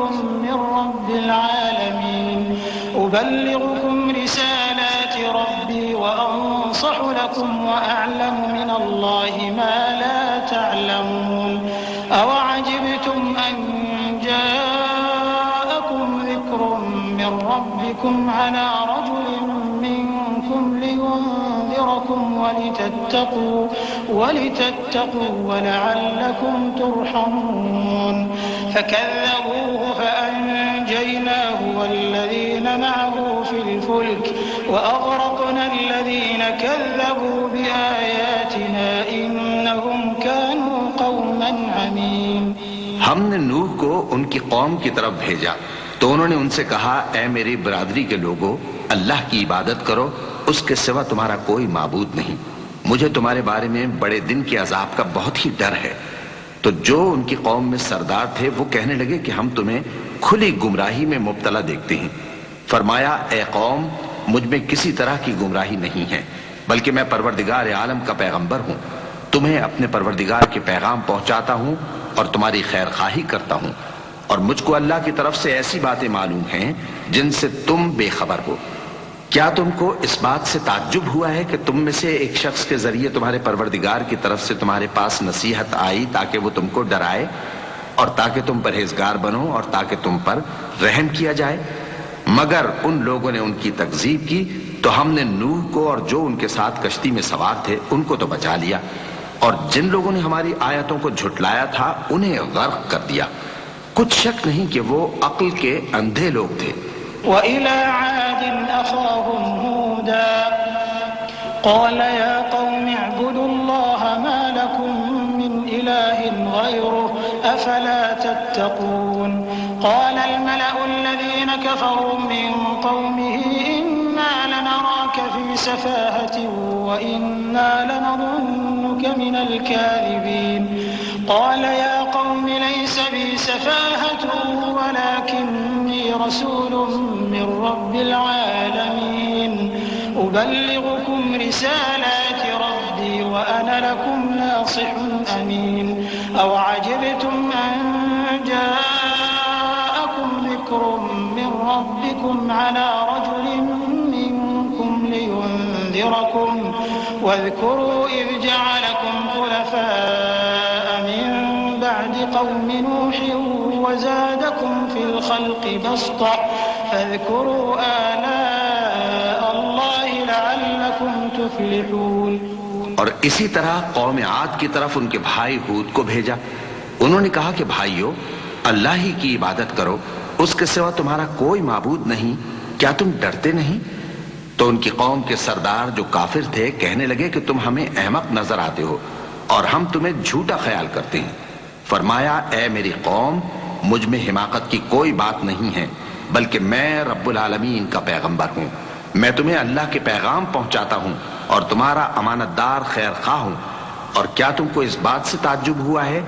من رب العالمين أبلغكم رسالات ربي وأنصح لكم وأعلم من الله ما لا تعلمون. أوعجبتم أن جاءكم ذكر من ربكم على رجل منكم لينذركم ولتتقوا ولعلكم ترحمون. فكذبوه فأنجيناه والذين معه في الفلك وأغرقنا الذين كذبوا بآياتنا إنهم كانوا نے نوح کو ان کی قوم کی طرف بھیجا تو انہوں نے ان سے کہا، اے میری برادری کے لوگوں، اللہ کی عبادت کرو، اس کے سوا تمہارا کوئی معبود نہیں، مجھے تمہارے بارے میں بڑے دن کے عذاب کا بہت ہی ڈر ہے۔ تو جو ان کی قوم میں سردار تھے وہ کہنے لگے کہ ہم تمہیں کھلی گمراہی میں مبتلا دیکھتے ہیں۔ فرمایا، اے قوم، مجھ میں کسی طرح کی گمراہی نہیں ہے، بلکہ میں پروردگار عالم کا پیغمبر ہوں، تمہیں اپنے پروردگار کے پیغام پہنچاتا ہوں اور تمہاری خیر خواہی کرتا ہوں، اور مجھ کو اللہ کی طرف سے ایسی باتیں معلوم ہیں جن سے تم بے خبر ہو۔ کیا تم کو اس بات سے تعجب ہوا ہے کہ تم میں سے ایک شخص کے ذریعے تمہارے پروردگار کی طرف سے تمہارے پاس نصیحت آئی تاکہ وہ تم کو ڈرائے اور تاکہ تم پرہیزگار بنو اور تاکہ تم پر رحم کیا جائے؟ مگر ان لوگوں نے ان کی تکذیب کی تو ہم نے نوح کو اور جو ان کے ساتھ کشتی میں سوار تھے ان کو تو بچا لیا، اور جن لوگوں نے ہماری آیتوں کو جھٹلایا تھا انہیں غرق کر دیا۔ کچھ شک نہیں کہ وہ عقل کے اندھے لوگ تھے۔ وَإِلَى عَادٍ أَخَاهُمْ هُودًا قَالَ يَا قَوْمِ اعْبُدُوا اللَّهَ مَا لَكُمْ مِنْ إِلَٰهٍ غَيْرُهُ أَفَلَا تَتَّقُونَ قَالَ الْمَلَأُ الَّذِينَ كَفَرُوا مِنْ قَوْمِهِ إِنَّا لَنَرَاكَ فِي سَفَاهَةٍ وَإِنَّا لَنَظُنُّكَ مِنَ الْكَاذِبِينَ قَالَ يَا قَوْمِ لَيْسَ بِي سَفَاهَةٌ وَلَكِنِّي رَسُولٌ مِّن رَّبِّ الْعَالَمِينَ أُبَلِّغُكُمْ رِسَالَاتِ رَبِّي وَأَنَا لَكُمْ نَاصِحٌ أَمِينٌ أَوْ عَجِبْتُمْ أَن جَاءَكُمْ ذِكْرٌ مِّن رَّبِّكُمْ عَلَىٰ رَجُلٍ مِّنكُمْ لِيُنذِرَكُمْ واذكروا إذ جعلكم خلفاء من بعد قوم نوح وزادكم في الخلق بسطة فاذكروا آلاء الله لعلكم تفلحون۔ اور اسی طرح قوم عاد کی طرف ان کے بھائی ہود کو بھیجا۔ انہوں نے کہا کہ بھائیو، اللہ ہی کی عبادت کرو، اس کے سوا تمہارا کوئی معبود نہیں، کیا تم ڈرتے نہیں؟ تو ان کی قوم کے سردار جو کافر تھے کہنے لگے کہ تم ہمیں احمق نظر آتے ہو اور ہم تمہیں جھوٹا خیال کرتے ہیں۔ فرمایا، اے میری قوم، مجھ میں حماقت کی کوئی بات نہیں ہے، بلکہ میں رب العالمین کا پیغمبر ہوں، میں تمہیں اللہ کے پیغام پہنچاتا ہوں اور تمہارا امانت دار خیر خواہ ہوں۔ اور کیا تم کو اس بات سے تعجب ہوا ہے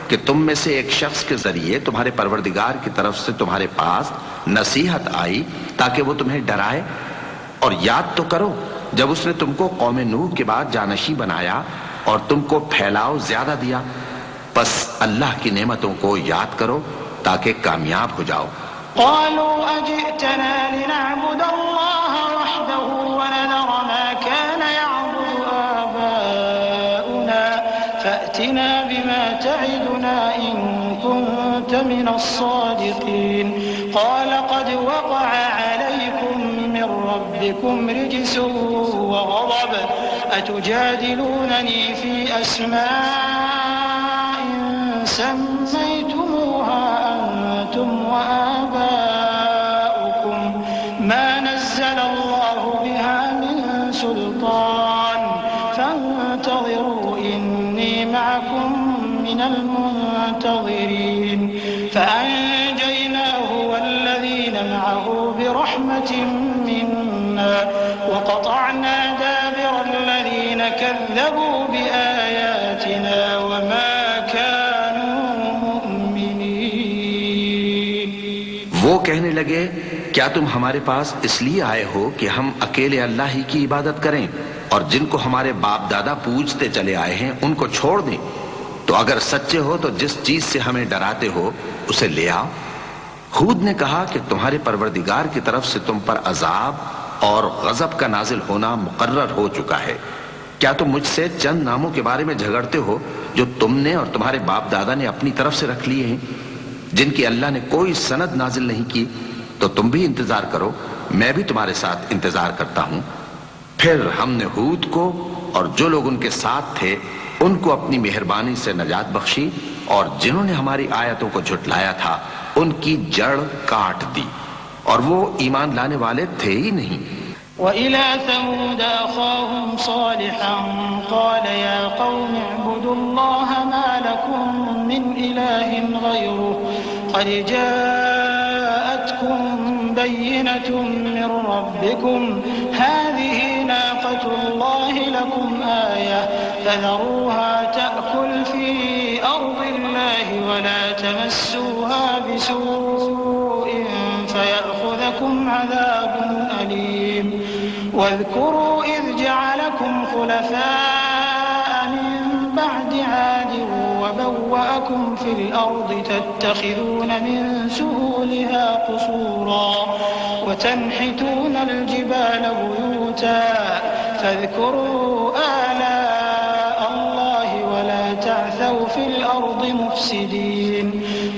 کہ تم میں سے ایک شخص کے ذریعے تمہارے پروردگار کی طرف سے تمہارے پاس نصیحت آئی تاکہ وہ تمہیں ڈرائے؟ اور یاد تو کرو جب اس نے تم کو قوم نوح کے بعد جانشین بنایا اور تم کو پھیلاؤ زیادہ دیا، پس اللہ کی نعمتوں کو یاد کرو تاکہ کامیاب ہو جاؤ۔ قالوا أجئتنا لنعبد الله وحده ونذر ما كان يعبد آباؤنا فأتنا بما تعدنا إن كنت من الصادقين قال قد وقع عليكم من ربكم رجس وغضب أتجادلونني في أسماء سميتموها أنتم وآباؤكم ما نزل الله بها من سلطان فانتظروا إني معكم من المنتظرين فأنجيناه والذين معه برحمة منا وقطعنا دابر الذين كذبوا بآياتنا وما وہ کہنے لگے، کیا تم ہمارے پاس اس لیے آئے ہو کہ ہم اکیلے اللہ ہی کی عبادت کریں اور جن کو ہمارے باپ دادا پوجتے چلے آئے ہیں ان کو چھوڑ دیں؟ تو اگر سچے ہو تو جس چیز سے ہمیں ڈراتے ہو اسے لے آؤ۔ ہود نے کہا کہ تمہارے پروردگار کی طرف سے تم پر عذاب اور غضب کا نازل ہونا مقرر ہو چکا ہے۔ کیا تم مجھ سے چند ناموں کے بارے میں جھگڑتے ہو جو تم نے اور تمہارے باپ دادا نے اپنی طرف سے رکھ لیے ہیں، جن کی اللہ نے کوئی سند نازل نہیں کی؟ تو تم بھی انتظار کرو، میں بھی تمہارے ساتھ انتظار کرتا ہوں۔ پھر ہم نے ہود کو اور جو لوگ ان کے ساتھ تھے ان کو اپنی مہربانی سے نجات بخشی، اور جنہوں نے ہماری آیتوں کو جھٹلایا تھا ان کی جڑ کاٹ دی، اور وہ ایمان لانے والے تھے ہی نہیں۔ وإلى ثمود أخاهم صالحا قال يا قوم اعبدوا الله ما لكم من إله غيره قد جاءتكم بينة من ربكم هذه ناقة الله لكم آية فذروها تأكل في أرض الله ولا تمسوها بسوء فيأخذكم عذاب أليم واذكروا إذ جعلكم خلفاء من بعد عاد وبوأكم في الأرض تتخذون من سهولها قصورا وتنحتون الجبال بيوتا فاذكروا آلاء الله ولا تعثوا في الأرض مفسدين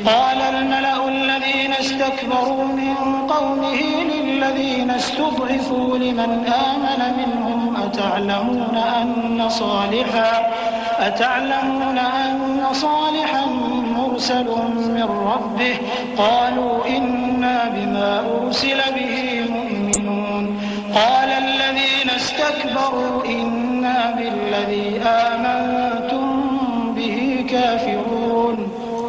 قال الملأ الذين استكبروا من قومه للذين استضعفوا لمن آمن منهم أتعلمون أن صالحا مرسل من ربه قالوا إنا بما أرسل به مؤمنون قال الذين استكبروا إنا بالذي آمنتم به كافرون.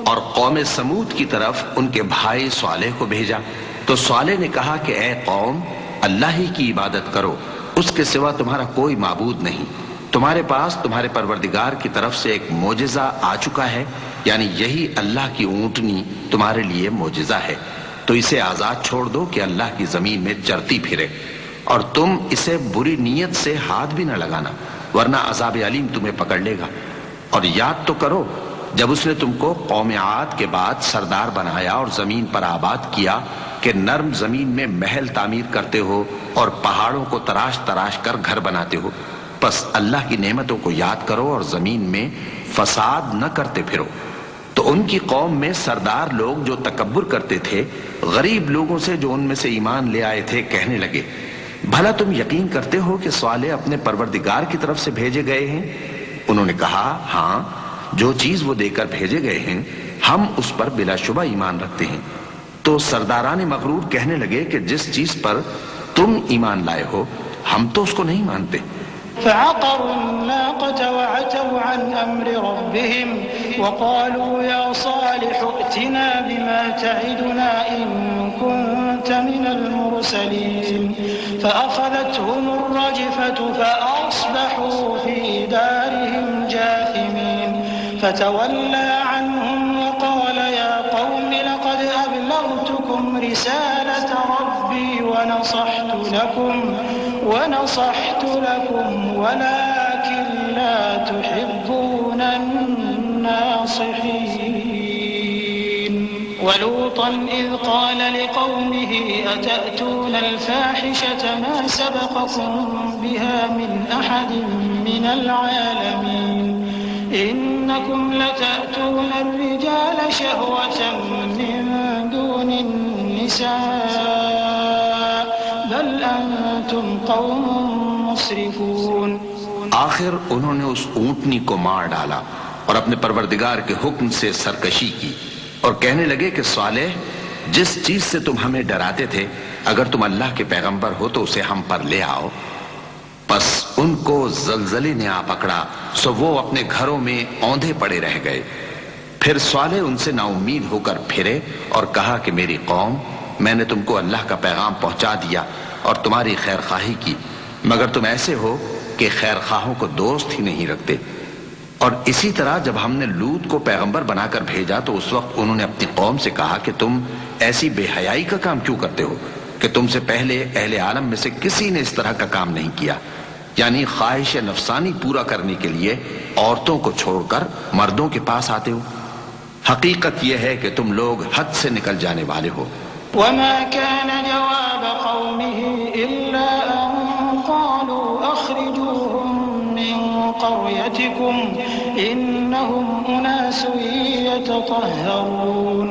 اور قوم سمود کی طرف ان کے بھائی صالح کو بھیجا تو صالح نے کہا کہ اے قوم اللہ ہی کی عبادت کرو، اس کے سوا تمہارا کوئی معبود نہیں. تمہارے پاس تمہارے پروردگار کی طرف سے ایک معجزہ آ چکا ہے، یعنی یہی اللہ کی اونٹنی تمہارے لیے معجزہ ہے، تو اسے آزاد چھوڑ دو کہ اللہ کی زمین میں چرتی پھرے، اور تم اسے بری نیت سے ہاتھ بھی نہ لگانا ورنہ عذاب علیم تمہیں پکڑ لے گا. اور یاد تو کرو جب اس نے تم کو قوم عاد کے بعد سردار بنایا اور زمین پر آباد کیا کہ نرم زمین میں محل تعمیر کرتے ہو اور پہاڑوں کو تراش تراش کر گھر بناتے ہو. پس اللہ کی نعمتوں کو یاد کرو اور زمین میں فساد نہ کرتے پھرو. تو ان کی قوم میں سردار لوگ جو تکبر کرتے تھے غریب لوگوں سے جو ان میں سے ایمان لے آئے تھے کہنے لگے بھلا تم یقین کرتے ہو کہ صالح اپنے پروردگار کی طرف سے بھیجے گئے ہیں؟ انہوں نے کہا ہاں، جو چیز وہ دے کر بھیجے گئے ہیں ہم اس پر بلا شبہ ایمان رکھتے ہیں. تو سرداران مغرور کہنے لگے کہ جس چیز پر تم ایمان لائے ہو ہم تو اس کو نہیں مانتے. فعقروا الناقة وعتوا عن أمر ربهم وقالوا يا صالح ائتنا بما تعدنا إن كنت من المرسلين فأخذتهم الرجفة فأصبحوا في دارهم جاثمين فتولى عنهم وقال يا قوم لقد أبلغتكم رسالة ربي ونصحت لكم ولكن لا تحبون الناصحين. ولوطا إذ قال لقومه أتأتون الفاحشة ما سبقكم بها من أحد من العالمين إنكم لتأتون الرجال شهوة من دون النساء بل أنتم قوم مسرفون. آخر انہوں نے اس اونٹنی کو مار ڈالا اور اپنے پروردگار کے حکم سے سرکشی کی اور کہنے لگے کہ صالح جس چیز سے تم ہمیں ڈراتے تھے اگر تم اللہ کے پیغمبر ہو تو اسے ہم پر لے آؤ. پس ان کو زلزلے نے آ پکڑا سو وہ اپنے گھروں میں اوندھے پڑے رہ گئے. پھر صالح ان سے نا امید ہو کر پھرے اور کہا کہ میری قوم میں نے تم کو اللہ کا پیغام پہنچا دیا اور تمہاری خیر خواہی کی، مگر تم ایسے ہو کہ خیر خواہوں کو دوست ہی نہیں رکھتے. اور اسی طرح جب ہم نے لوط کو پیغمبر بنا کر بھیجا تو اس وقت انہوں نے اپنی قوم سے کہا کہ تم ایسی بے حیائی کا کام کیوں کرتے ہو کہ تم سے پہلے اہل عالم میں سے کسی نے اس طرح کا کام نہیں کیا، یعنی خواہش نفسانی پورا کرنے کے لیے عورتوں کو چھوڑ کر مردوں کے پاس آتے ہو. حقیقت یہ ہے کہ تم لوگ حد سے نکل جانے والے ہو. وما كان جواب قومه إلا أن قالوا أخرجوهم من قريتكم إنهم أناس يتطهرون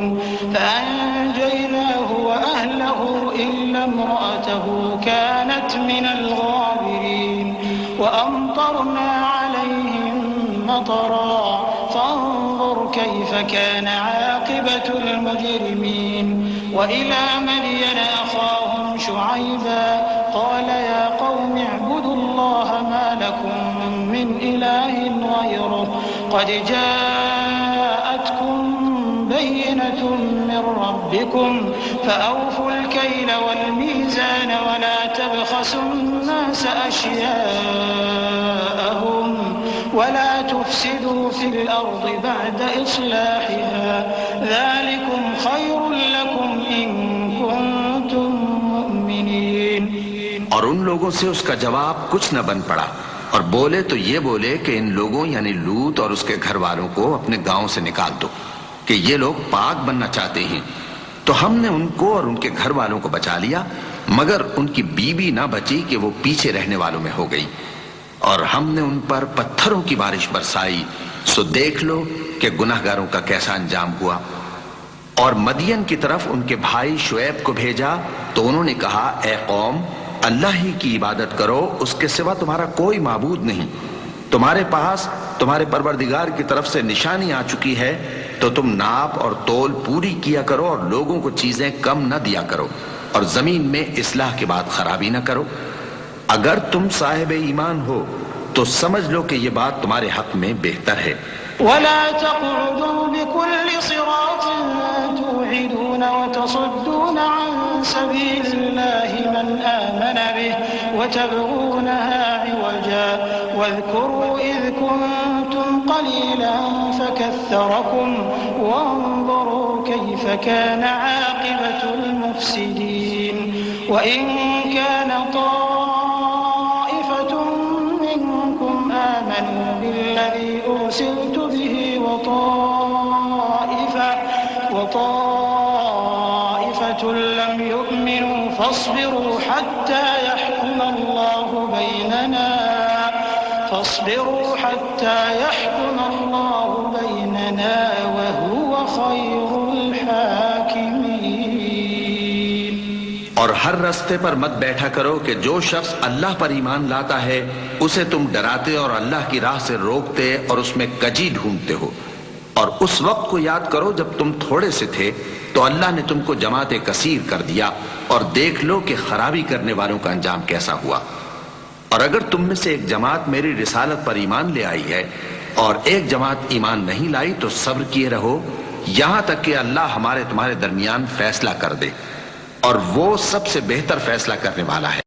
فأنجيناه وأهله إلا امرأته كانت من الغابرين وأمطرنا عليهم مطرا فانظر كيف كان عاقبة المجرمين. وإلى مدين أخاهم شعيبا قال يا قوم اعبدوا الله ما لكم من إله غيره قد جاءتكم بينة من ربكم فأوفوا الكيل والميزان ولا تبخسوا الناس أشياءهم ولا تفسدوا في الأرض بعد إصلاحها ذلكم خير لكم إن كنتم مؤمنين. اور ان لوگوں سے اس کا جواب کچھ نہ بن پڑا، اور بولے تو یہ بولے کہ ان لوگوں یعنی لوط اور اس کے گھر والوں کو اپنے گاؤں سے نکال دو کہ یہ لوگ پاک بننا چاہتے ہیں. تو ہم نے ان کو اور ان کے گھر والوں کو بچا لیا، مگر ان کی بیوی نہ بچی کہ وہ پیچھے رہنے والوں میں ہو گئی. اور ہم نے ان پر پتھروں کی بارش برسائی، سو دیکھ لو کہ گناہگاروں کا کیسا انجام ہوا. اور مدین کی طرف ان کے بھائی شعیب کو بھیجا تو انہوں نے کہا اے قوم، اللہ ہی کی عبادت کرو، اس کے سوا تمہارا کوئی معبود نہیں. تمہارے پاس تمہارے پروردگار کی طرف سے نشانی آ چکی ہے، تو تم ناپ اور تول پوری کیا کرو اور لوگوں کو چیزیں کم نہ دیا کرو، اور زمین میں اصلاح کے بعد خرابی نہ کرو. اگر تم صاحب ایمان ہو تو سمجھ لو کہ یہ بات تمہارے حق میں بہتر ہے. ولا تقعدوا بكل صراط توعدون وتصدون عن سبيل الله من آمن به وتبغونها عوجا واذكروا إذ كنتم قليلا فكثركم وانظروا كيف كان عاقبة المفسدين. وإن كان طائفة منكم آمنوا بالذي أرسلت به وطائفة لم يؤمنوا فاصبروا حتى يحكم الله بيننا وهو خير الحاكمين. اور ہر رستے پر مت بیٹھا کرو کہ جو شخص اللہ پر ایمان لاتا ہے اسے تم ڈراتے اور اللہ کی راہ سے روکتے اور اس میں کجی ڈھونڈتے ہو. اور اس وقت کو یاد کرو جب تم تھوڑے سے تھے تو اللہ نے تم کو جماعت کثیر کر دیا، اور دیکھ لو کہ خرابی کرنے والوں کا انجام کیسا ہوا. اور اگر تم میں سے ایک جماعت میری رسالت پر ایمان لے آئی ہے اور ایک جماعت ایمان نہیں لائی تو صبر کیے رہو یہاں تک کہ اللہ ہمارے تمہارے درمیان فیصلہ کر دے، اور وہ سب سے بہتر فیصلہ کرنے والا ہے.